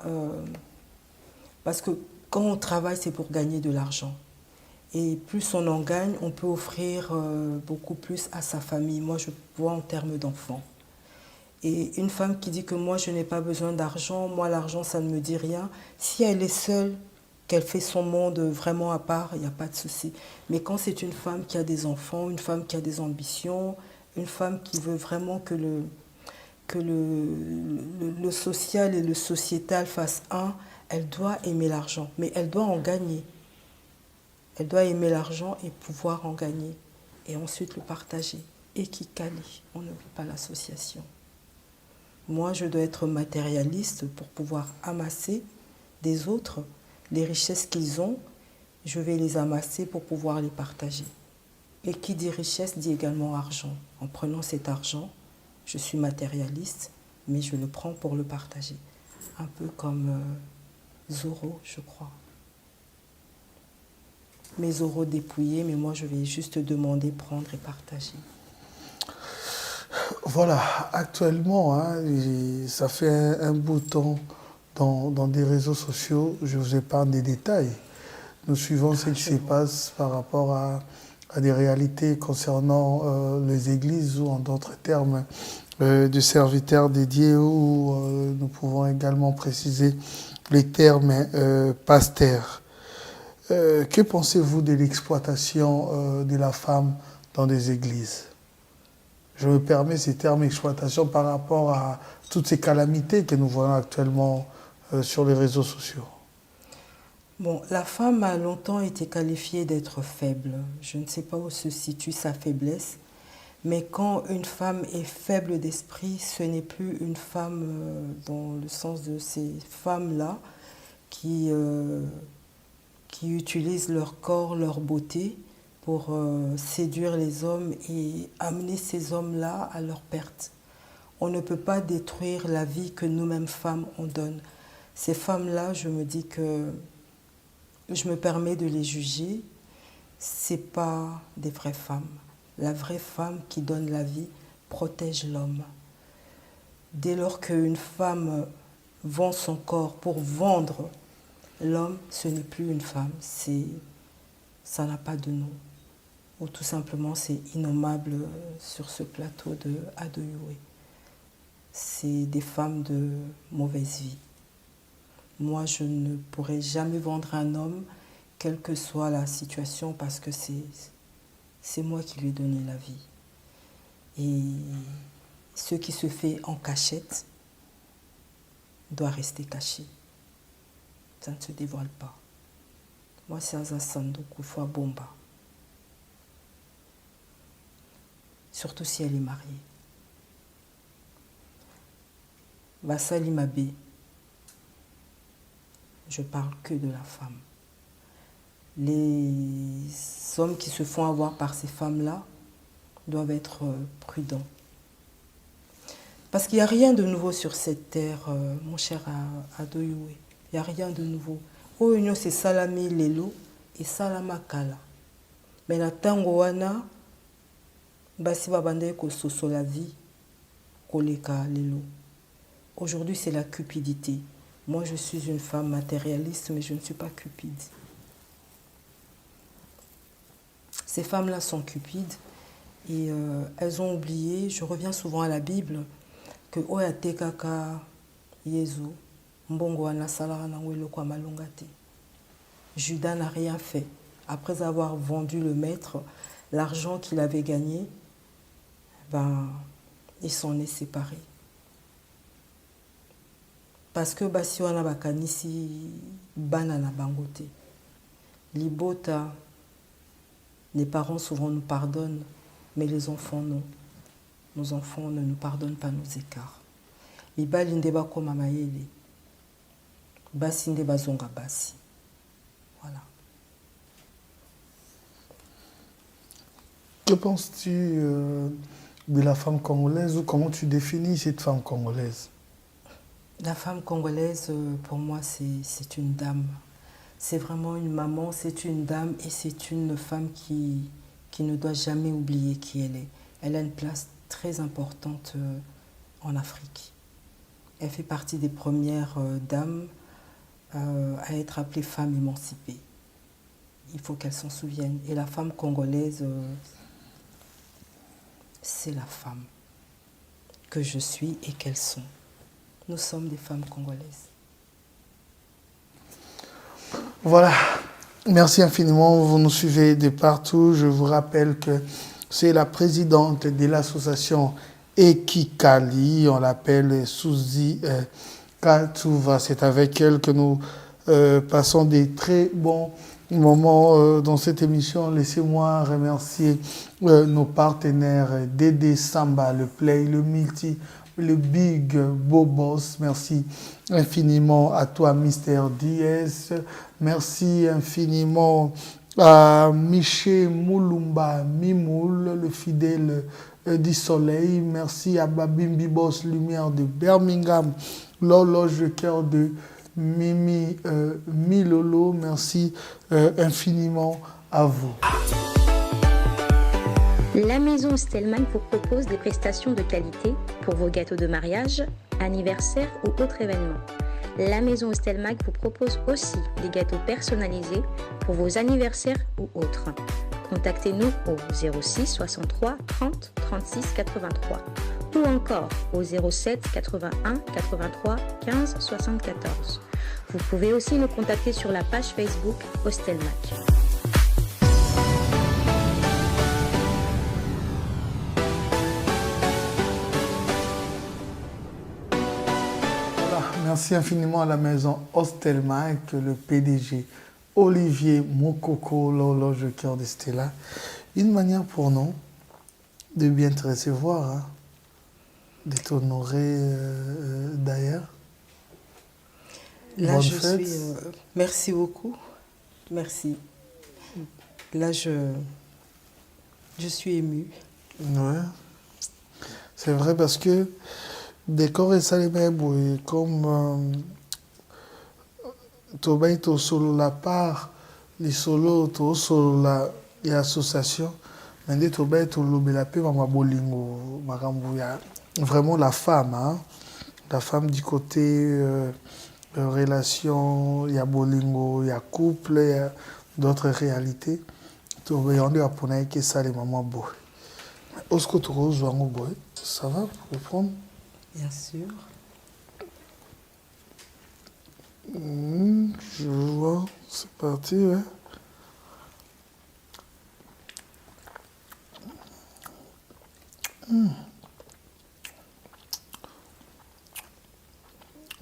parce que quand on travaille, c'est pour gagner de l'argent. Et plus on en gagne, on peut offrir beaucoup plus à sa famille. Moi, je vois en termes d'enfants. Et une femme qui dit que moi, je n'ai pas besoin d'argent, moi, l'argent, ça ne me dit rien. Si elle est seule, qu'elle fait son monde vraiment à part, il n'y a pas de souci. Mais quand c'est une femme qui a des enfants, une femme qui a des ambitions, une femme qui veut vraiment que le social et le sociétal fassent un, elle doit aimer l'argent. Mais elle doit en gagner. Elle doit aimer l'argent et pouvoir en gagner. Et ensuite le partager. Et qui qualifie, on n'oublie pas l'association. Moi, je dois être matérialiste pour pouvoir amasser des autres les richesses qu'ils ont, je vais les amasser pour pouvoir les partager. Et qui dit richesse dit également argent. En prenant cet argent, je suis matérialiste, mais je le prends pour le partager. Un peu comme Zorro, je crois. Mais Zorro dépouillé, mais moi je vais juste demander, prendre et partager. Voilà, actuellement, hein, ça fait un bout de temps dans des réseaux sociaux, je vous épargne des détails. Nous suivons ce qui se passe par rapport à des réalités concernant les églises ou en d'autres termes de serviteurs dédiés où nous pouvons également préciser les termes pasteurs. Que pensez-vous de l'exploitation de la femme dans des églises? Je me permets ces termes exploitation par rapport à toutes ces calamités que nous voyons actuellement sur les réseaux sociaux. Bon, la femme a longtemps été qualifiée d'être faible. Je ne sais pas où se situe sa faiblesse, mais quand une femme est faible d'esprit, ce n'est plus une femme dans le sens de ces femmes-là qui utilisent leur corps, leur beauté pour séduire les hommes et amener ces hommes-là à leur perte. On ne peut pas détruire la vie que nous-mêmes femmes on donne. Ces femmes-là, je me dis que je me permets de les juger, c'est pas des vraies femmes. La vraie femme qui donne la vie protège l'homme. Dès lors qu'une femme vend son corps pour vendre l'homme, ce n'est plus une femme, ça n'a pas de nom. Ou tout simplement, c'est innommable sur ce plateau de Adoyoué. C'est des femmes de mauvaise vie. Moi, je ne pourrais jamais vendre un homme, quelle que soit la situation, parce que c'est moi qui lui ai donné la vie. Et ce qui se fait en cachette doit rester caché. Ça ne se dévoile pas. Moi, c'est Azasando Koufoua Bomba. Surtout si elle est mariée. Vassali Mabé. Je parle que de la femme. Les hommes qui se font avoir par ces femmes-là doivent être prudents. Parce qu'il n'y a rien de nouveau sur cette terre, mon cher Adoyoué. Il n'y a rien de nouveau. Au Union, c'est Salami Lelo et Salama Kala. Mais la Tangoana, basi babande ko soso la vie, koleka Lelo. Aujourd'hui, c'est la cupidité. Moi, je suis une femme matérialiste, mais je ne suis pas cupide. Ces femmes-là sont cupides et elles ont oublié, je reviens souvent à la Bible, que Oyate Kaka Yezu, Mbongo Anasala Nangwelo Kwa Malongate. Judas n'a rien fait. Après avoir vendu le maître, l'argent qu'il avait gagné, il s'en est séparé. Parce que si on a bakanisi banana bangote. Libota, les parents souvent nous pardonnent, mais les enfants non. Nos enfants ne nous pardonnent pas nos écarts. Libalinde bako mamayele. Basinde bazonga basi. Voilà. Que penses-tu de la femme congolaise ou comment tu définis cette femme congolaise? La femme congolaise, pour moi, c'est une dame. C'est vraiment une maman, c'est une dame et c'est une femme qui ne doit jamais oublier qui elle est. Elle a une place très importante en Afrique. Elle fait partie des premières dames à être appelée femme émancipée. Il faut qu'elle s'en souvienne. Et la femme congolaise, c'est la femme que je suis et qu'elles sont. Nous sommes des femmes congolaises. Voilà. Merci infiniment. Vous nous suivez de partout. Je vous rappelle que c'est la présidente de l'association Ekikali. On l'appelle Suzy Katouva. C'est avec elle que nous passons des très bons moments dans cette émission. Laissez-moi remercier nos partenaires Dédé Samba, le Play, le Multi, le Big Beau Boss. Merci infiniment à toi, Mister DS. Merci infiniment à Miché Moulumba Mimoul, le fidèle du soleil. Merci à Babimbi Boss Lumière de Birmingham, l'horloge de cœur de Mimi Milolo. Merci infiniment à vous. La maison Stelman vous propose des prestations de qualité pour vos gâteaux de mariage, anniversaire ou autres événements. la maison Hostelmac vous propose aussi des gâteaux personnalisés pour vos anniversaires ou autres. Contactez-nous au 06 63 30 36 83 ou encore au 07 81 83 15 74. Vous pouvez aussi nous contacter sur la page Facebook Hostelmac. Merci infiniment à la maison Hostelmac, le PDG Olivier Mokoko, l'horloge au cœur de Stella. Une manière pour nous de bien te recevoir, hein, de t'honorer d'ailleurs. Là, Bonne je fête. suis... merci beaucoup. Merci. Là, je suis émue. Ouais. C'est vrai parce que décor et salimé comme Tobaï to solo la part, les solos to solo la y a association, mais des Tobaï to lobelapé mama bolingo makambu ya vraiment la femme, hein, la femme du côté relation, il y a bolingo, il y a couple, il y a d'autres réalités. Tobaï on dit à ponaï que ça les mamans boy. Osko to rozwango boy, ça va pour prendre? Bien sûr. Je vois, c'est parti, ouais.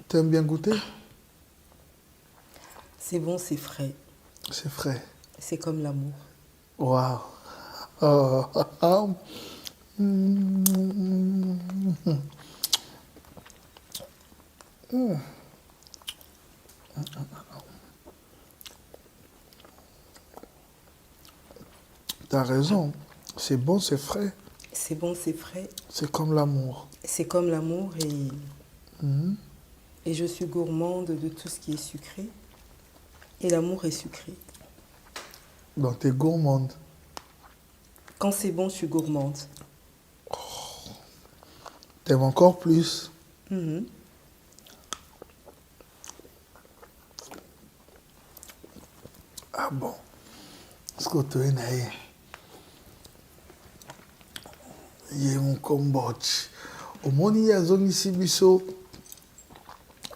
T'aimes bien goûter? C'est bon, c'est frais. C'est frais. C'est comme l'amour. Waouh. Oh, oh, oh. T'as raison. C'est bon, c'est frais. C'est bon, c'est frais. C'est comme l'amour. C'est comme l'amour et je suis gourmande de tout ce qui est sucré. Et l'amour est sucré. Donc t'es gourmande. Quand c'est bon, je suis gourmande. T'aimes encore plus. Mhm. Ah bon. Ce que tu es naïf. Il y a mon Cambodge. Au monde, il y a une zone ici, biso.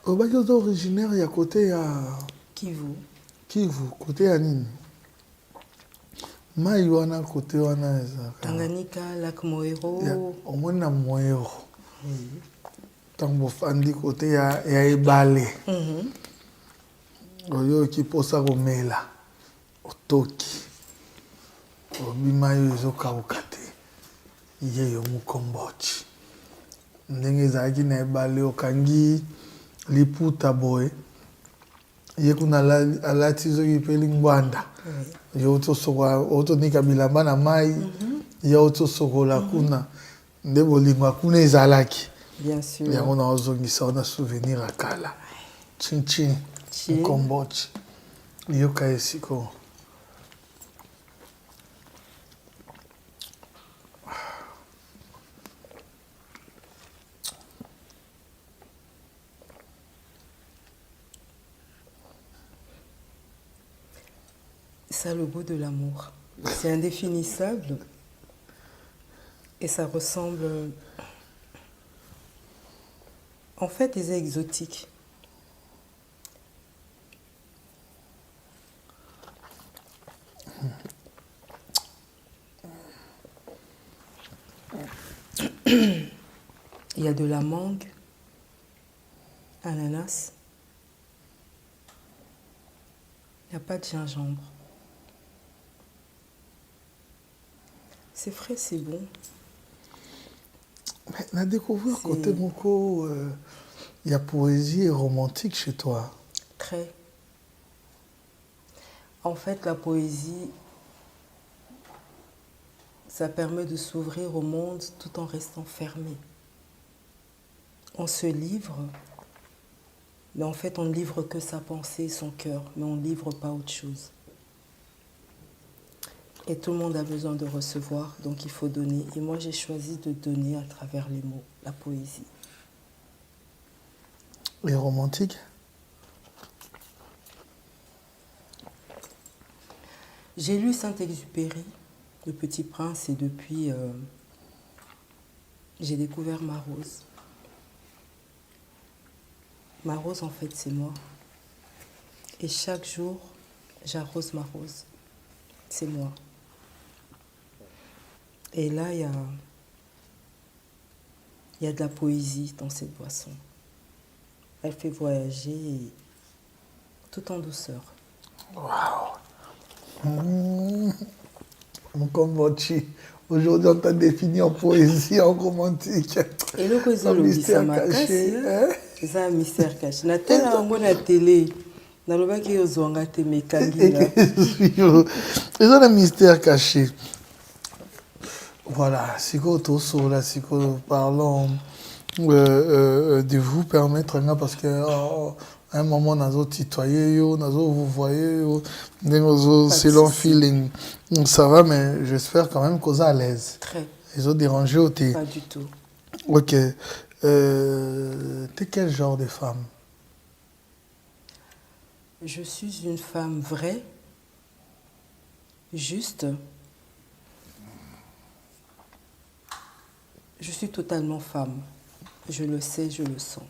Au bas originaire, il y a côté à Kivu. Kivu, côté à Nîmes. Mai wana côté wana. Tanganyika, Lac Moero. Au monde, il y a Moero. Tant que vous côté à Ebale. Oyo qui pose à Romela. Otoki. Obima yo ezokauka te. Ye yo mukombochi. Ndenge ezalaki na ebale okangi liputa boye. Ye kuna alati soki mpe lingwanda. Ye otonika bilamba na mai. Ye otosokola kuna. Nde bolingo kuna ezalaki. Bien sûr. Yango na ozongisa ona souvenir akala. Chin mukombochi. Yoka esiko. Ça a le goût de l'amour. C'est indéfinissable et ça ressemble... En fait, c'est exotique. Il y a de la mangue, ananas. Il n'y a pas de gingembre. C'est frais, c'est bon. Mais on a découvert côté Moko, il y a poésie et romantique chez toi. Très. En fait, la poésie, ça permet de s'ouvrir au monde tout en restant fermé. On se livre, mais en fait, on ne livre que sa pensée et son cœur, mais on ne livre pas autre chose. Et tout le monde a besoin de recevoir, donc il faut donner. Et moi, j'ai choisi de donner à travers les mots, la poésie. Et romantique? J'ai lu Saint-Exupéry, Le Petit Prince, et depuis, j'ai découvert ma rose. Ma rose, en fait, c'est moi. Et chaque jour, j'arrose ma rose. C'est moi. Et là, il y a de la poésie dans cette boisson. Elle fait voyager tout en douceur. Mon kombochi. Aujourd'hui, on t'a défini en poésie, en romantique. Et le réseau, Un le mystère mystère caché, caché. hein? C'est un mystère caché. Na télé, on voit la télé. Na le bas qui est aux ouanga te mekangila. Ils ont un mystère caché. Voilà, si parlons de vous permettre, parce que à un moment, nous avons tutoyé, nous avons vous voyez, selon feeling. Donc, ça va, mais j'espère quand même qu'on est à l'aise. Très. Ils ont dérangé au thé. Pas du tout. Ok. T'es quel genre de femme? Je suis une femme vraie, juste. Je suis totalement femme. Je le sais, je le sens.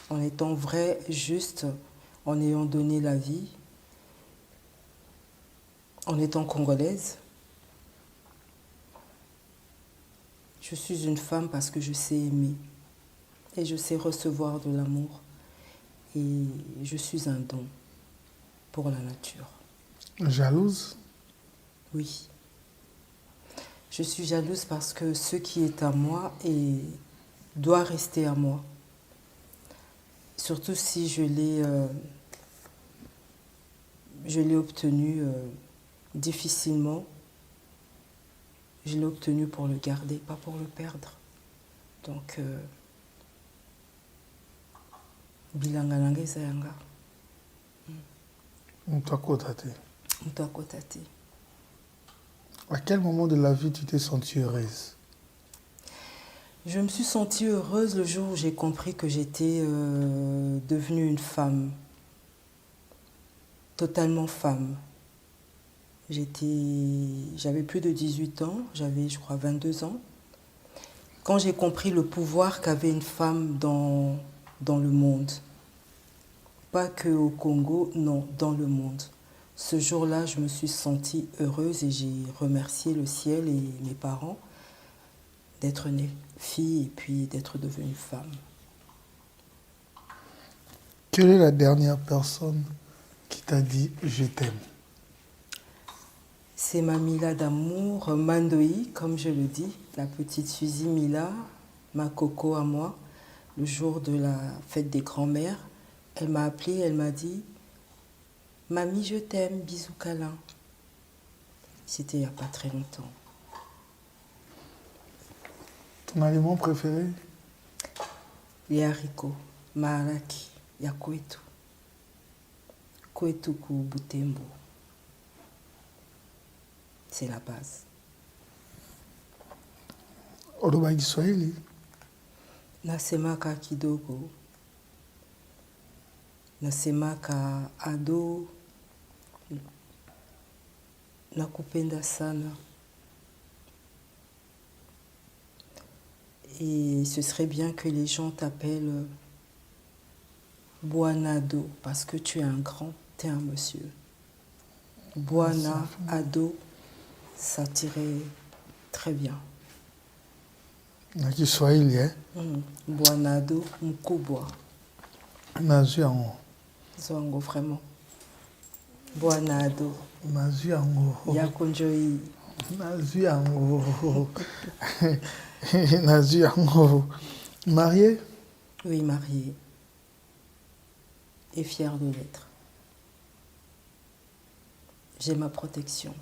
En étant vraie, juste, en ayant donné la vie, en étant congolaise. Je suis une femme parce que je sais aimer et je sais recevoir de l'amour. Et je suis un don pour la nature. Jalouse? Oui. Je suis jalouse parce que ce qui est à moi doit rester à moi. Surtout si je l'ai obtenu difficilement. Je l'ai obtenu pour le garder, pas pour le perdre. Donc, bilanga nanga ezayanga. Mutakotate. À quel moment de la vie tu t'es sentie heureuse? Je me suis sentie heureuse le jour où j'ai compris que j'étais devenue une femme. Totalement femme. J'avais plus de 18 ans, j'avais je crois 22 ans. Quand j'ai compris le pouvoir qu'avait une femme dans le monde. Pas que au Congo, non, dans le monde. Ce jour-là, je me suis sentie heureuse et j'ai remercié le ciel et mes parents d'être née fille et puis d'être devenue femme. Quelle est la dernière personne qui t'a dit « je t'aime » ? C'est ma Mila d'amour, Mandoi, comme je le dis, la petite Suzy Mila, ma coco à moi, le jour de la fête des grands-mères. Elle m'a appelée, elle m'a dit « Mamie, je t'aime, bisous, câlin ». C'était il n'y a pas très longtemps. Ton aliment préféré? Les haricots, maharaki, ya kwetu. Kwetu ku Butembo. C'est la base. Oloba Kiswahili? Nasemaka kidogo. Nasemaka ado. Nakupenda sana. Et ce serait bien que les gens t'appellent Boanado, parce que tu es un grand, tu es un monsieur. Boana, ado, ça tirait très bien. Na Kiswahili, hein? Boanado, mkubwa. Nazwi yango. Zongo, vraiment. Boanado. Nazwi yango. Yakonjoi. Nazwi yango. Nazwi yango. Marié? Oui, marié. Et fier de l'être. J'ai ma protection.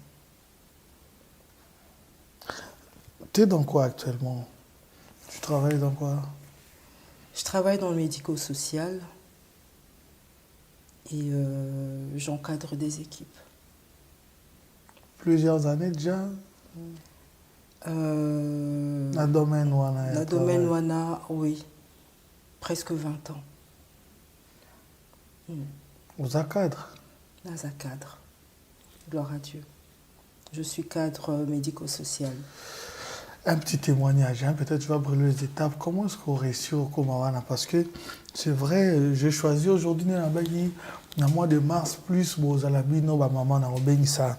Tu es dans quoi actuellement? Tu travailles dans quoi? Je travaille dans le médico-social et j'encadre des équipes. Plusieurs années déjà? La domaine wana. La domaine wana, oui. Presque 20 ans. Vous encadrez? Dans un cadre. Gloire à Dieu. Je suis cadre médico-social. Un petit témoignage, hein, peut-être tu vas brûler les étapes. Comment est-ce qu'on réussit au Komawana? Parce que c'est vrai, j'ai choisi aujourd'hui dans le mois de mars, plus Bozalabino, maman, ça,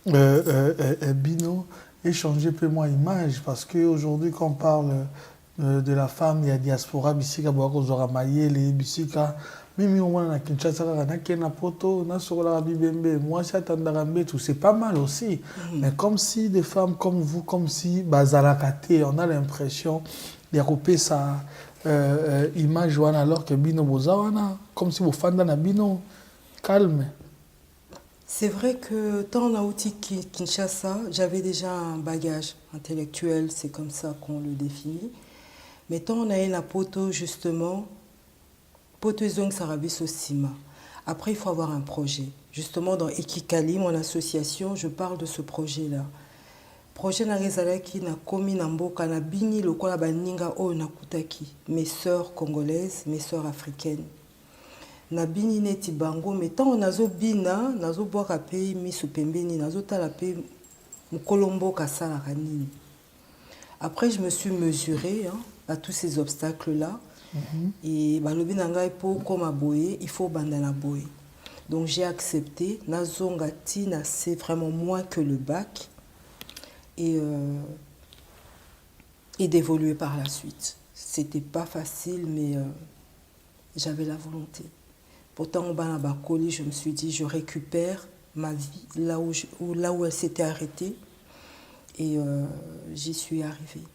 Bino, échanger peu moins image. Parce qu'aujourd'hui, quand on parle de la femme, il y a diaspora, Bissika, Boakozora Mayele, Bissika, Mimi, on a Kinshasa, na poto, na Sorola Bibembe, moi, tout c'est pas mal aussi. Mais comme si des femmes comme vous, comme si Bazalakate, on a l'impression de sa image, alors que Bino Bozawana, comme si vous faites dans Bino, calme. C'est vrai que tant en Aouti Kinshasa, j'avais déjà un bagage intellectuel, c'est comme ça qu'on le définit. Mais tant on a eu la poto, justement, poto Zong Sarabis au Sima. Après, il faut avoir un projet. Justement, dans Ekikali, mon association, je parle de ce projet-là. Projet Narizalaki na komi na mboka na bini lokola baninga o nakutaki. Mes sœurs congolaises, mes sœurs africaines. Na bini neti bango, mais tant nazo bina, nazo boaka pe misu pembeni, nazo tala pe mukolombo kasala kanini. Après, je me suis mesurée à tous ces obstacles-là. Et balobi nanga ipo comme aboye, il faut bandana boye. Donc j'ai accepté, nazonga tina, c'est vraiment moins que le bac. Et d'évoluer par la suite. C'était pas facile, mais j'avais la volonté. Pourtant, au Banabakoli, je me suis dit, je récupère ma vie là où elle s'était arrêtée. Et j'y suis arrivée.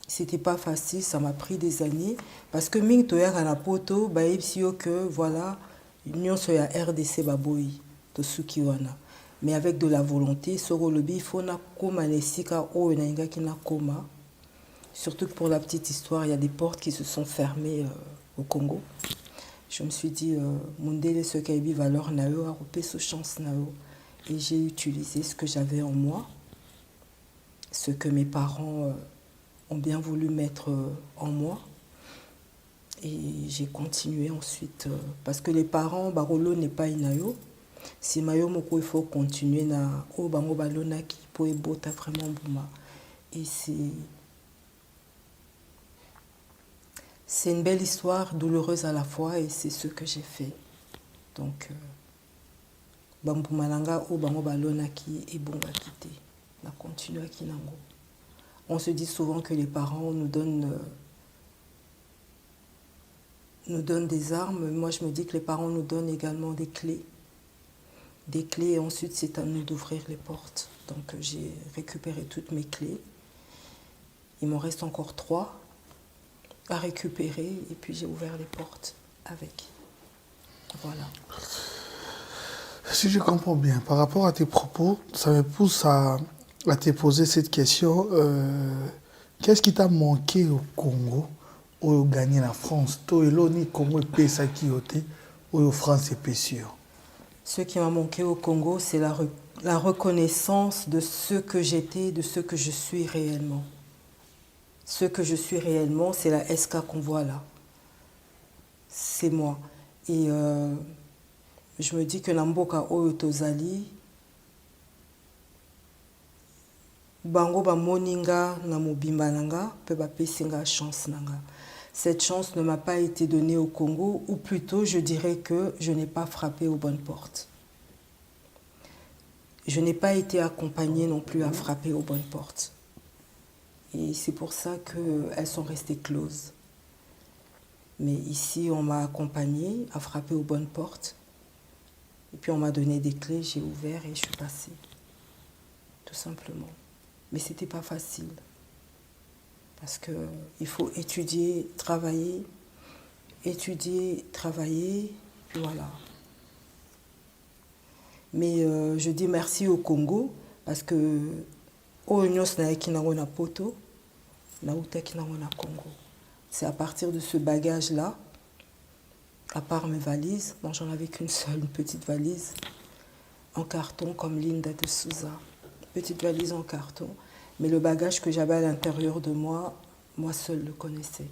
C'était pas facile, ça m'a pris des années. Parce que Ming Toya Kanapoto, que voilà, l'Union sur la RDC Baboui, de Sukiwana. Mais avec de la volonté, il faut na koma nesika o nainga ki na koma. Surtout que pour la petite histoire, il y a des portes qui se sont fermées au Congo. Je me suis dit, Mundele ce kaibi valeur nao, arope ce chance nao. Et j'ai utilisé ce que j'avais en moi, ce que mes parents ont bien voulu mettre en moi. Et j'ai continué ensuite, parce que les parents, Barolo n'est pas inayo. Si mayo moko il faut continuer na o bango balona qui peut bota vraiment bouma. Et c'est une belle histoire, douloureuse à la fois, et c'est ce que j'ai fait. Donc bambumalanga o bango balona qui est bon à quitter. On a continué à Kinango. On se dit souvent que les parents nous donnent des armes. Moi je me dis que les parents nous donnent également des clés. Et ensuite c'est à nous d'ouvrir les portes. Donc j'ai récupéré toutes mes clés. Il m'en reste encore 3 à récupérer et puis j'ai ouvert les portes avec. Voilà. Si je comprends bien, par rapport à tes propos, ça me pousse à te poser cette question. Qu'est-ce qui t'a manqué au Congo au gagner la France? Toi et l'ONU, Congo et Pesa qui ôté, ou France et sûr. Ce qui m'a manqué au Congo, c'est la reconnaissance de ce que j'étais, de ce que je suis réellement. Ce que je suis réellement, c'est la SK qu'on voit là. C'est moi. Et je me dis que Namboka Oyo Tozali, Bango ba moninga na mobimba nanga, pe ba pesinga chance nanga. Cette chance ne m'a pas été donnée au Congo, ou plutôt je dirais que je n'ai pas frappé aux bonnes portes. Je n'ai pas été accompagnée non plus à frapper aux bonnes portes. Et c'est pour ça qu'elles sont restées closes. Mais ici, on m'a accompagnée à frapper aux bonnes portes. Et puis on m'a donné des clés, j'ai ouvert et je suis passée. Tout simplement. Mais ce n'était pas facile. Parce qu'il faut étudier, travailler, puis voilà. Mais je dis merci au Congo, parce que c'est à partir de ce bagage-là, à part mes valises, bon, j'en avais qu'une seule, une petite valise, en carton comme Linda de Souza. Petite valise en carton. Mais le bagage que j'avais à l'intérieur de moi, moi seule le connaissais.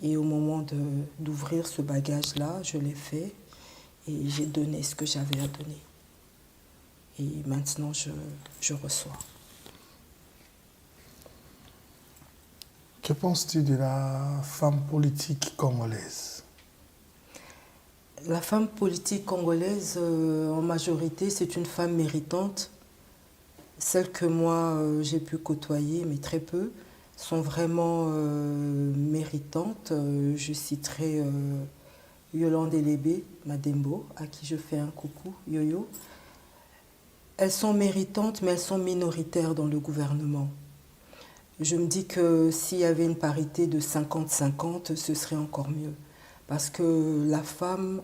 Et au moment d'ouvrir ce bagage-là, je l'ai fait et j'ai donné ce que j'avais à donner. Et maintenant, je reçois. Que penses-tu de la femme politique congolaise? La femme politique congolaise, en majorité, c'est une femme méritante. Celles que moi, j'ai pu côtoyer, mais très peu, sont vraiment méritantes. Je citerai Yolande Elébé, Madembo, à qui je fais un coucou, Yo-Yo. Elles sont méritantes, mais elles sont minoritaires dans le gouvernement. Je me dis que s'il y avait une parité de 50-50, ce serait encore mieux. Parce que la femme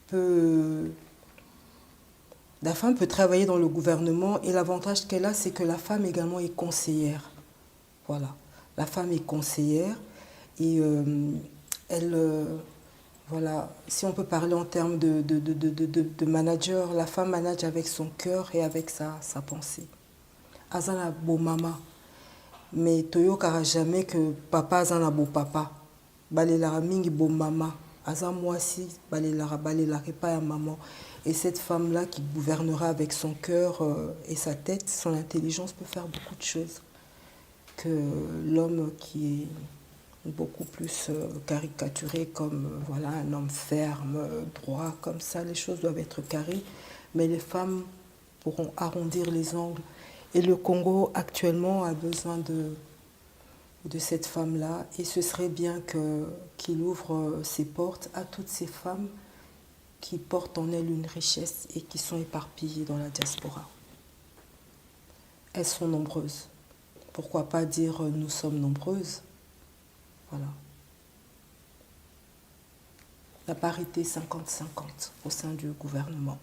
peut travailler dans le gouvernement et l'avantage qu'elle a, c'est que la femme également est conseillère. Voilà. La femme est conseillère et voilà, si on peut parler en termes de manager, la femme manage avec son cœur et avec sa pensée. Azana beau maman, mais toyo kara jamais que papa azana beau papa. Balela mingi beau maman. Azan moi si balela pas ya maman. Et cette femme-là qui gouvernera avec son cœur et sa tête, son intelligence peut faire beaucoup de choses que l'homme qui est beaucoup plus caricaturé comme voilà, un homme ferme, droit, comme ça. Les choses doivent être carrées, mais les femmes pourront arrondir les angles. Et le Congo actuellement a besoin de cette femme-là et ce serait bien qu'il ouvre ses portes à toutes ces femmes qui portent en elles une richesse et qui sont éparpillées dans la diaspora. Elles sont nombreuses. Pourquoi pas dire nous sommes nombreuses? Voilà. La parité 50-50 au sein du gouvernement.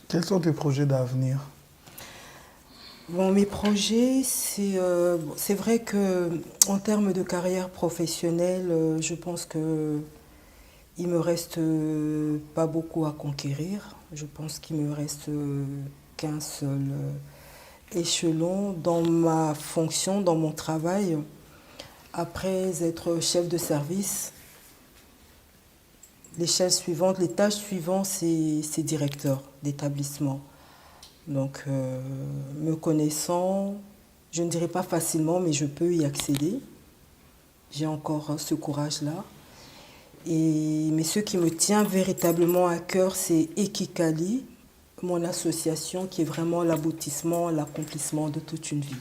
Quels sont tes projets d'avenir? Bon, mes projets, c'est vrai qu'en termes de carrière professionnelle, je pense qu'il ne me reste pas beaucoup à conquérir. Je pense qu'il ne me reste qu'un seul échelon dans ma fonction, dans mon travail. Après être chef de service, l'échelle suivante, les tâches suivantes, c'est directeur d'établissement. Donc, me connaissant, je ne dirais pas facilement, mais je peux y accéder. J'ai encore ce courage-là. Mais ce qui me tient véritablement à cœur, c'est Ekikali, mon association qui est vraiment l'aboutissement, l'accomplissement de toute une vie.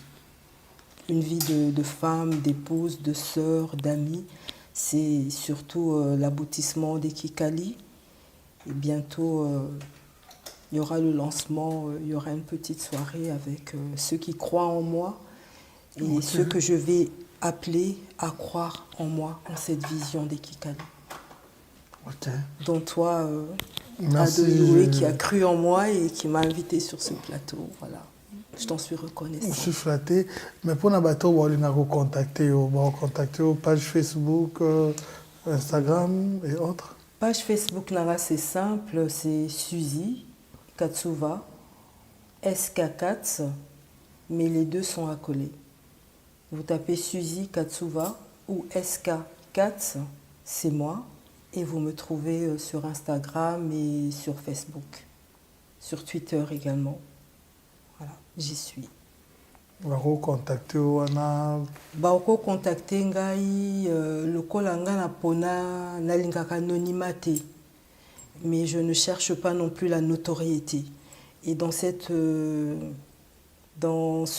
Une vie de femme, d'épouse, de sœur, d'amis. C'est surtout l'aboutissement d'Ekikali. Et bientôt, il y aura le lancement, il y aura une petite soirée avec ceux qui croient en moi et ceux que je vais appeler à croire en moi, en cette vision d'Ekikali. Dont toi, Adoloué, qui a cru en moi et qui m'a invité sur ce plateau. Voilà. Je t'en suis reconnaissant. Je suis flatté. Mais pour nous contacter page Facebook, Instagram et autres. Page Facebook, c'est simple, c'est Suzy Katsuva, SK4, mais les deux sont accolés. Vous tapez Suzy Katsuva ou SK4, c'est moi, et vous me trouvez sur Instagram et sur Facebook, sur Twitter également. Voilà, j'y suis. Bako contacter wana bako contacter ngai lokola nga na pona nalingaka anonymité, mais je ne cherche pas non plus la notoriété. Et dans ce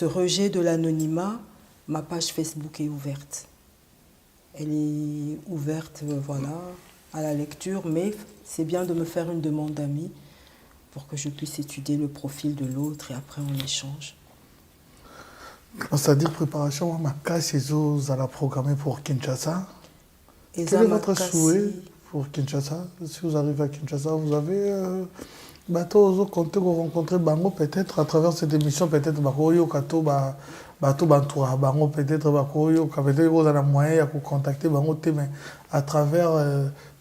rejet de l'anonymat, ma page Facebook est ouverte. Elle est ouverte, voilà, à la lecture, mais c'est bien de me faire une demande d'amis pour que je puisse étudier le profil de l'autre et après on échange. C'est-à-dire préparation, ma casse à la programmer pour Kinshasa. Quel est votre souhait pour Kinshasa? Si vous arrivez à Kinshasa, vous avez bateau compté rencontrer Bango peut-être à travers cette émission, peut-être Bakoyo Kato bateau Bantoura Bango peut-être Bakoyo peut-être vous avez moyen de contacter Bango mais à travers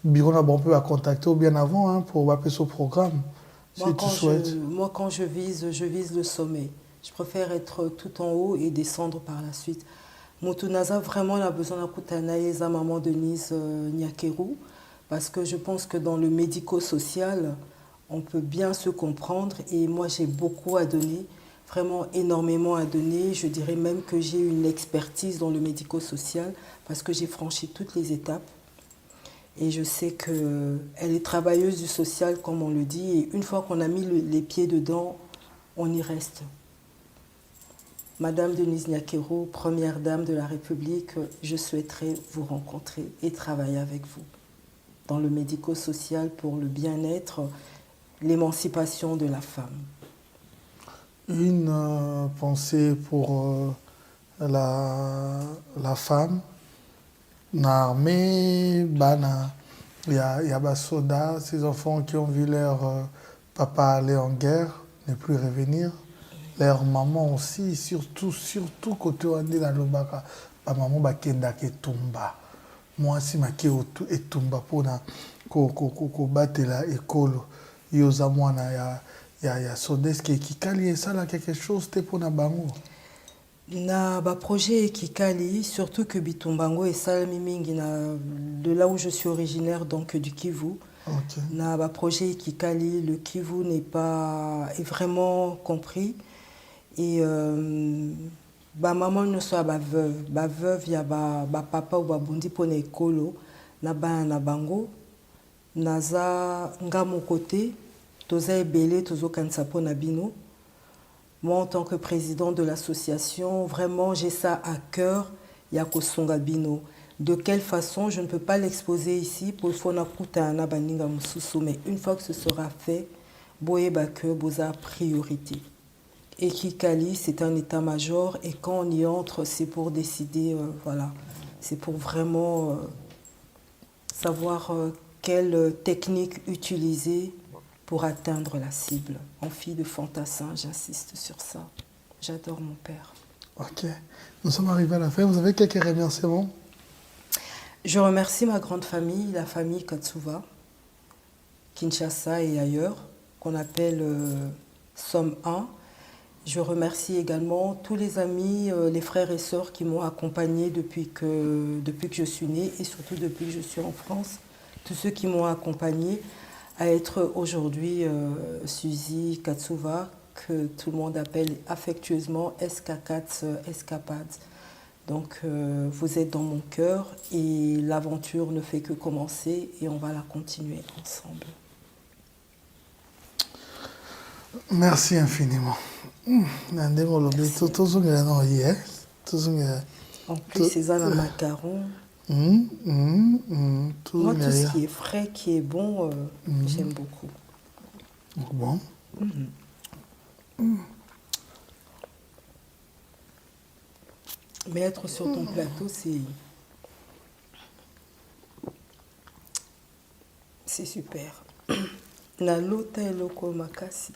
bureau na bon peu à contacter ou bien avant hein, pour appeler ce programme. Moi, si tu souhaites. Moi quand je vise le sommet. Je préfère être tout en haut et descendre par la suite. Motunaza vraiment a besoin d'akutana eza maman Denise Nyakeru parce que je pense que dans le médico-social, on peut bien se comprendre et moi j'ai beaucoup à donner, vraiment énormément à donner. Je dirais même que j'ai une expertise dans le médico-social parce que j'ai franchi toutes les étapes. Et je sais qu'elle est travailleuse du social, comme on le dit, et une fois qu'on a mis les pieds dedans, on y reste. Madame Denise Nyakero, première dame de la République, je souhaiterais vous rencontrer et travailler avec vous dans le médico-social pour le bien-être, l'émancipation de la femme. Une pensée pour la femme. L'armée, il y a des soldats, ces enfants qui ont vu leur papa aller en guerre, ne plus revenir. Leur maman aussi, surtout côté Wande dans l'Obaka, ma maman bakenda ke tumba. Moi si ma ke etumba pona ko batela ekolo yoza mwana ya sodeske qui kali ça là quelque chose te pona bango. Na ba projet Kikali, surtout que Bitumbango et Salami Mingi, de là où je suis originaire, donc du Kivu. Okay. Na ba projet Kikali, le Kivu est vraiment compris. Et ba maman ne soit ba veuve, il y a ba papa ou ba bundi pone ekolo, na bango, naza nga mon côté, toza ebele tozo kanisa pona bino. Moi, en tant que président de l'association, vraiment, j'ai ça à cœur, Yako Songabino. De quelle façon, je ne peux pas l'exposer ici pour mais une fois que ce sera fait, Boyebake, Boza priorité. Et Kikali, c'est un état-major, et quand on y entre, c'est pour décider, voilà, c'est pour vraiment savoir quelle technique utiliser pour atteindre la cible. En fille de fantassin, j'insiste sur ça. J'adore mon père. Ok. Nous sommes arrivés à la fin. Vous avez quelques remerciements? Je remercie ma grande famille, la famille Katsuva, Kinshasa et ailleurs, qu'on appelle Somme 1. Je remercie également tous les amis, les frères et sœurs qui m'ont accompagné depuis que je suis née et surtout depuis que je suis en France. Tous ceux qui m'ont accompagné à être aujourd'hui Suzy Katsuva, que tout le monde appelle affectueusement SK4 Escapade. Donc vous êtes dans mon cœur et l'aventure ne fait que commencer et on va la continuer ensemble. Merci infiniment. En plus, c'est ça, le macaron. Moi, tout ce qui est frais, qui est bon, j'aime beaucoup. Bon. Mais être sur ton plateau, c'est super. Na lota eloko makasi.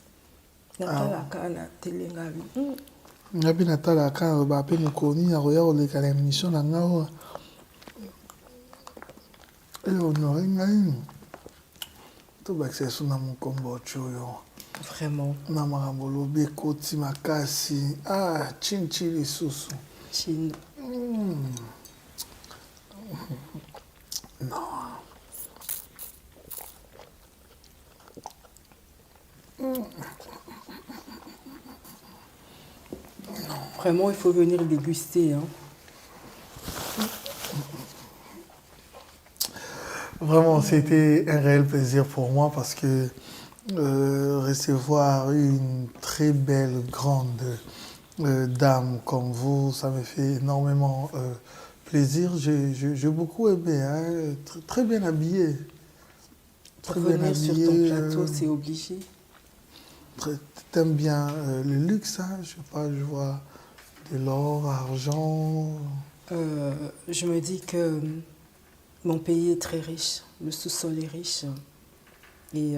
Natalaka na telengabi. Ngabi natalaka ba pe mokoni ya roya oleka na émission na ngao. Honoré ngai. To baksesu na mokombo choyo. Vraiment. Na makambo lobi ekoti makasi. Ah, chinchi lisusu. Chin. Non. Vraiment, il faut venir déguster. Hein. Vraiment, c'était un réel plaisir pour moi parce que recevoir une très belle, grande dame comme vous, ça me fait énormément plaisir. J'ai beaucoup aimé, hein, très bien habillé. Très bien habillé. Sur ton plateau, c'est obligé. T'aimes bien le luxe, hein? Je sais pas, je vois de l'or, argent. Je me dis que mon pays est très riche, le sous-sol est riche et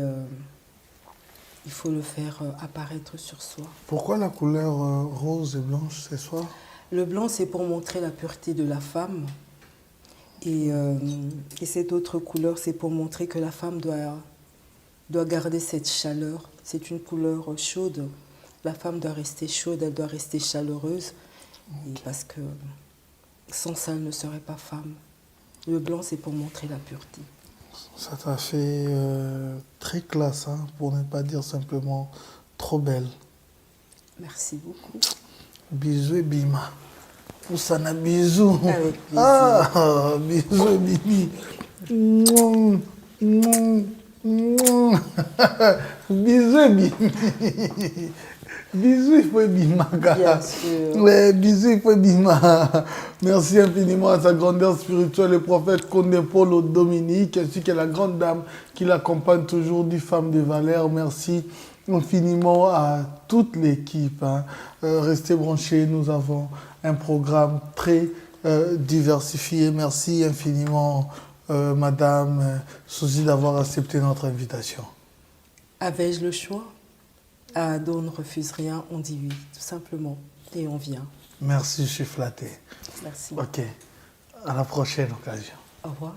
il faut le faire apparaître sur soi. Pourquoi la couleur rose et blanche ce soir? Le blanc, c'est pour montrer la pureté de la femme et cette autre couleur, c'est pour montrer que la femme doit garder cette chaleur. C'est une couleur chaude. La femme doit rester chaude, elle doit rester chaleureuse. Et parce que sans ça, elle ne serait pas femme. Le blanc, c'est pour montrer la pureté. Ça t'a fait très classe, hein, pour ne pas dire simplement trop belle. Merci beaucoup. Bisous et bima. Poussana bisous. Avec plaisir. Ah, bisous et bimi. Mouah, mouah, mouah. Bisous et bimi. Bisous, il faut bima. Bien sûr. Ouais, bisous, il faut bima. Merci infiniment à sa grandeur spirituelle, le prophète Condé Paulo Dominique, ainsi que la grande dame qui l'accompagne toujours, dit femme de valeur. Merci infiniment à toute l'équipe, hein. Restez branchés, nous avons un programme très diversifié. Merci infiniment, Madame Suzy, d'avoir accepté notre invitation. Avais-je le choix? Ado ne refuse rien, on dit oui, tout simplement. Et on vient. Merci, je suis flatté. Merci. Ok, à la prochaine occasion. Au revoir.